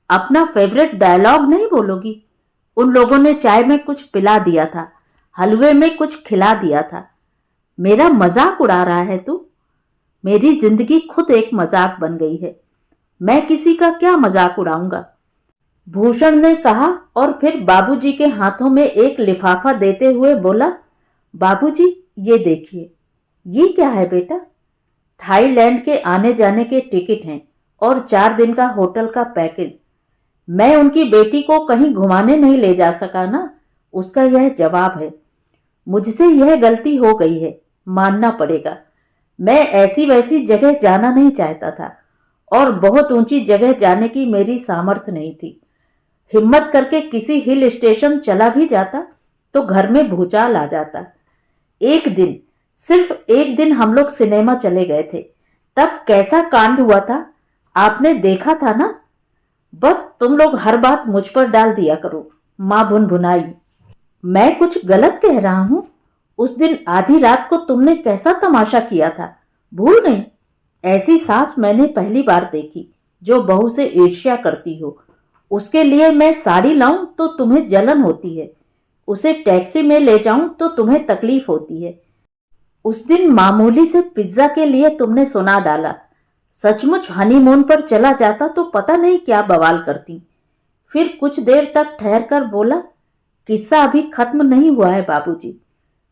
अपना फेवरेट डायलॉग नहीं बोलोगी? उन लोगों ने चाय में कुछ पिला दिया था, हलवे में कुछ खिला दिया था। मेरा मजाक उड़ा रहा है तू? मेरी जिंदगी खुद एक मजाक बन गई है। मैं किसी का क्या मजाक उड़ाऊंगा? भूषण ने कहा और फिर बाबूजी के हाथों में एक लिफाफा देते हुए बोला, बाबूजी ये देखिए। ये क्या है बेटा? थाईलैंड के आने जाने के टिकट हैं और 4 दिन का होटल का पैकेज। मैं उनकी बेटी को कहीं घुमाने नहीं ले जा सका ना, उसका यह जवाब है। मुझसे यह गलती हो गई है, मानना पड़ेगा। मैं ऐसी वैसी जगह जाना नहीं चाहता था और बहुत ऊंची जगह जाने की मेरी सामर्थ्य नहीं थी। हिम्मत करके किसी हिल स्टेशन चला भी जाता तो घर में भूचाल आ जाता। एक दिन, सिर्फ एक दिन हम लोग सिनेमा चले गए थे, तब कैसा कांड हुआ था आपने देखा था ना। बस तुम लोग हर बात मुझ पर डाल दिया करो, माँ भुनभुनाई। मैं कुछ गलत कह रहा हूं? उस दिन आधी रात को तुमने कैसा तमाशा किया था, भूल गई? ऐसी सास मैंने पहली बार देखी जो बहू से ईर्ष्या करती हो। उसके लिए मैं साड़ी लाऊं तो तुम्हें जलन होती है, उसे टैक्सी में ले जाऊं तो तुम्हें तकलीफ होती है। उस दिन मामूली से पिज्जा के लिए तुमने सुना डाला। सचमुच हनीमून पर चला जाता तो पता नहीं क्या बवाल करती। फिर कुछ देर तक ठहर कर बोला, किस्सा अभी खत्म नहीं हुआ है बाबूजी।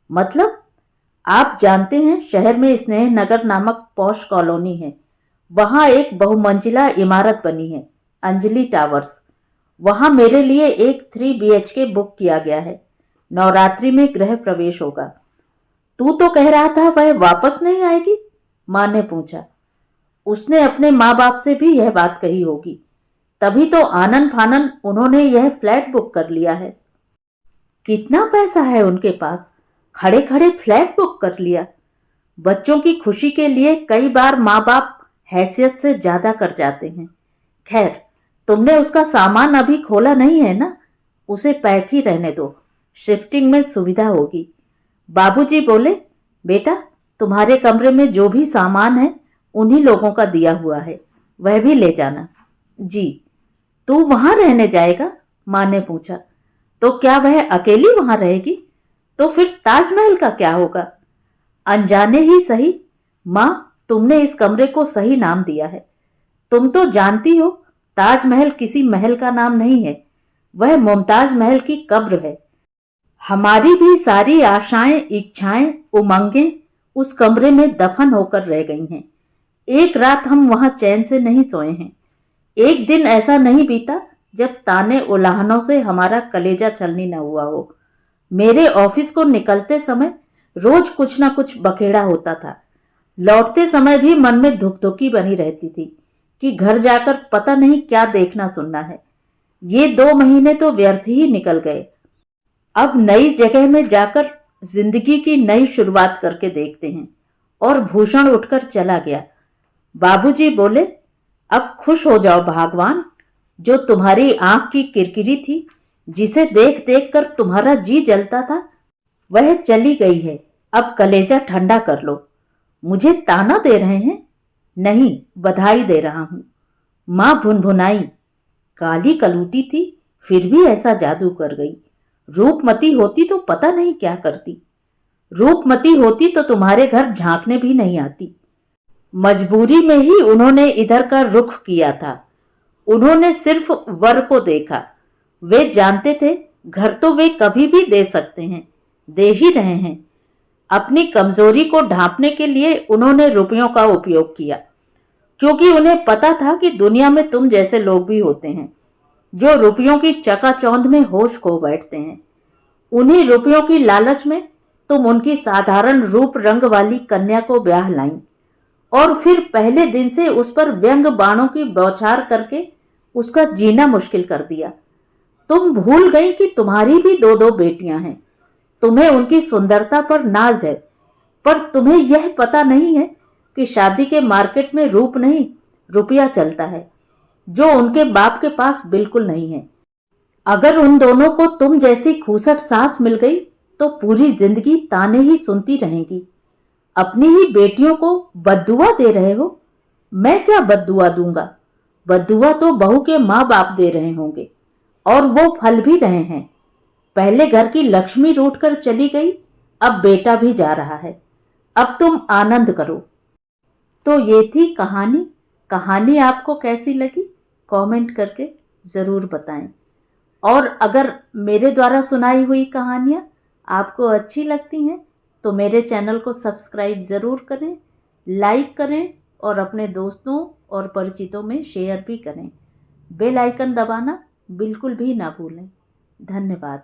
मतलब? आप जानते हैं शहर में स्नेह नगर नामक पॉश कॉलोनी है। वहां एक बहुमंजिला इमारत बनी है, अंजलि टावर्स। वहां मेरे लिए एक 3 BHK बुक किया गया है। नवरात्रि में गृह प्रवेश होगा। तू तो कह रहा था वह वापस नहीं आएगी, माँ ने पूछा। उसने अपने माँ बाप से भी यह बात कही होगी, तभी तो आनन फानन उन्होंने यह फ्लैट बुक कर लिया है। कितना पैसा है उनके पास, खड़े खड़े फ्लैट बुक कर लिया। बच्चों की खुशी के लिए कई बार माँ बाप हैसियत से ज्यादा कर जाते हैं। खैर, तुमने उसका सामान अभी खोला नहीं है ना, उसे पैक ही रहने दो, शिफ्टिंग में सुविधा होगी। बाबूजी बोले, बेटा तुम्हारे कमरे में जो भी सामान है उन्हीं लोगों का दिया हुआ है, वह भी ले जाना। जी। तू वहां रहने जाएगा? माँ ने पूछा। तो क्या वह अकेली वहां रहेगी? तो फिर ताजमहल का क्या होगा? अनजाने ही सही, माँ तुमने इस कमरे को सही नाम दिया है। तुम तो जानती हो ताजमहल किसी महल का नाम नहीं है, वह मुमताज महल की कब्र है। हमारी भी सारी आशाएं, इच्छाएं, उमंगें उस कमरे में दफन होकर रह गई हैं। एक रात हम वहां चैन से नहीं सोए हैं। एक दिन ऐसा नहीं बीता जब ताने उलाहनों से हमारा कलेजा छलनी न हुआ हो। मेरे ऑफिस को निकलते समय रोज कुछ ना कुछ बखेड़ा होता था। लौटते समय भी मन में धुकधुकी बनी रहती थी कि घर जाकर पता नहीं क्या देखना सुनना है। ये 2 महीने तो व्यर्थ ही निकल गए। अब नई जगह में जाकर जिंदगी की नई शुरुआत करके देखते हैं। और भूषण उठकर चला गया। बाबूजी बोले, अब खुश हो जाओ भगवान, जो तुम्हारी आंख की किरकिरी थी, जिसे देख देख कर तुम्हारा जी जलता था, वह चली गई है। अब कलेजा ठंडा कर लो। मुझे ताना दे रहे हैं? नहीं, बधाई दे रहा हूं। मां भुनभुनाई, काली कलूटी थी, फिर भी ऐसा जादू कर गई। रूपमती होती तो पता नहीं क्या करती। रूपमती होती तो तुम्हारे घर झांकने भी नहीं आती। मजबूरी में ही उन्होंने इधर का रुख किया था। उन्होंने सिर्फ वर को देखा। वे जानते थे घर तो वे कभी भी दे सकते हैं, दे ही रहे हैं। अपनी कमजोरी को ढांपने के लिए उन्होंने रुपयों का उपयोग किया, क्योंकि उन्हें पता था कि दुनिया में तुम जैसे लोग भी होते हैं जो रुपयों की चकाचौंध में होश खो बैठते हैं। उन्हीं रुपयों की लालच में तुम उनकी साधारण रूप रंग वाली कन्या को ब्याह लाई और फिर पहले दिन से उस पर व्यंग बाणों की बौछार करके उसका जीना मुश्किल कर दिया। तुम भूल गई कि तुम्हारी भी 2 बेटियां हैं। तुम्हें उनकी सुंदरता पर नाज है, पर तुम्हें यह पता नहीं है कि शादी के मार्केट में रूप नहीं, रुपया चलता है, जो उनके बाप के पास बिल्कुल नहीं है। अगर उन दोनों को तुम जैसी खूसट सास मिल गई तो पूरी जिंदगी ताने ही सुनती रहेंगी। अपनी ही बेटियों को बद्दुआ दे रहे हो। मैं क्या बद्दुआ दूंगा? बद्दुआ तो बहू के माँ बाप दे रहे होंगे, और वो फल भी रहे हैं। पहले घर की लक्ष्मी रूठ कर चली गई, अब बेटा भी जा रहा है। अब तुम आनंद करो। तो ये थी कहानी। कहानी आपको कैसी लगी कमेंट करके ज़रूर बताएं। और अगर मेरे द्वारा सुनाई हुई कहानियाँ आपको अच्छी लगती हैं तो मेरे चैनल को सब्सक्राइब ज़रूर करें, लाइक करें और अपने दोस्तों और परिचितों में शेयर भी करें। बेल आइकन दबाना बिल्कुल भी ना भूलें। धन्यवाद।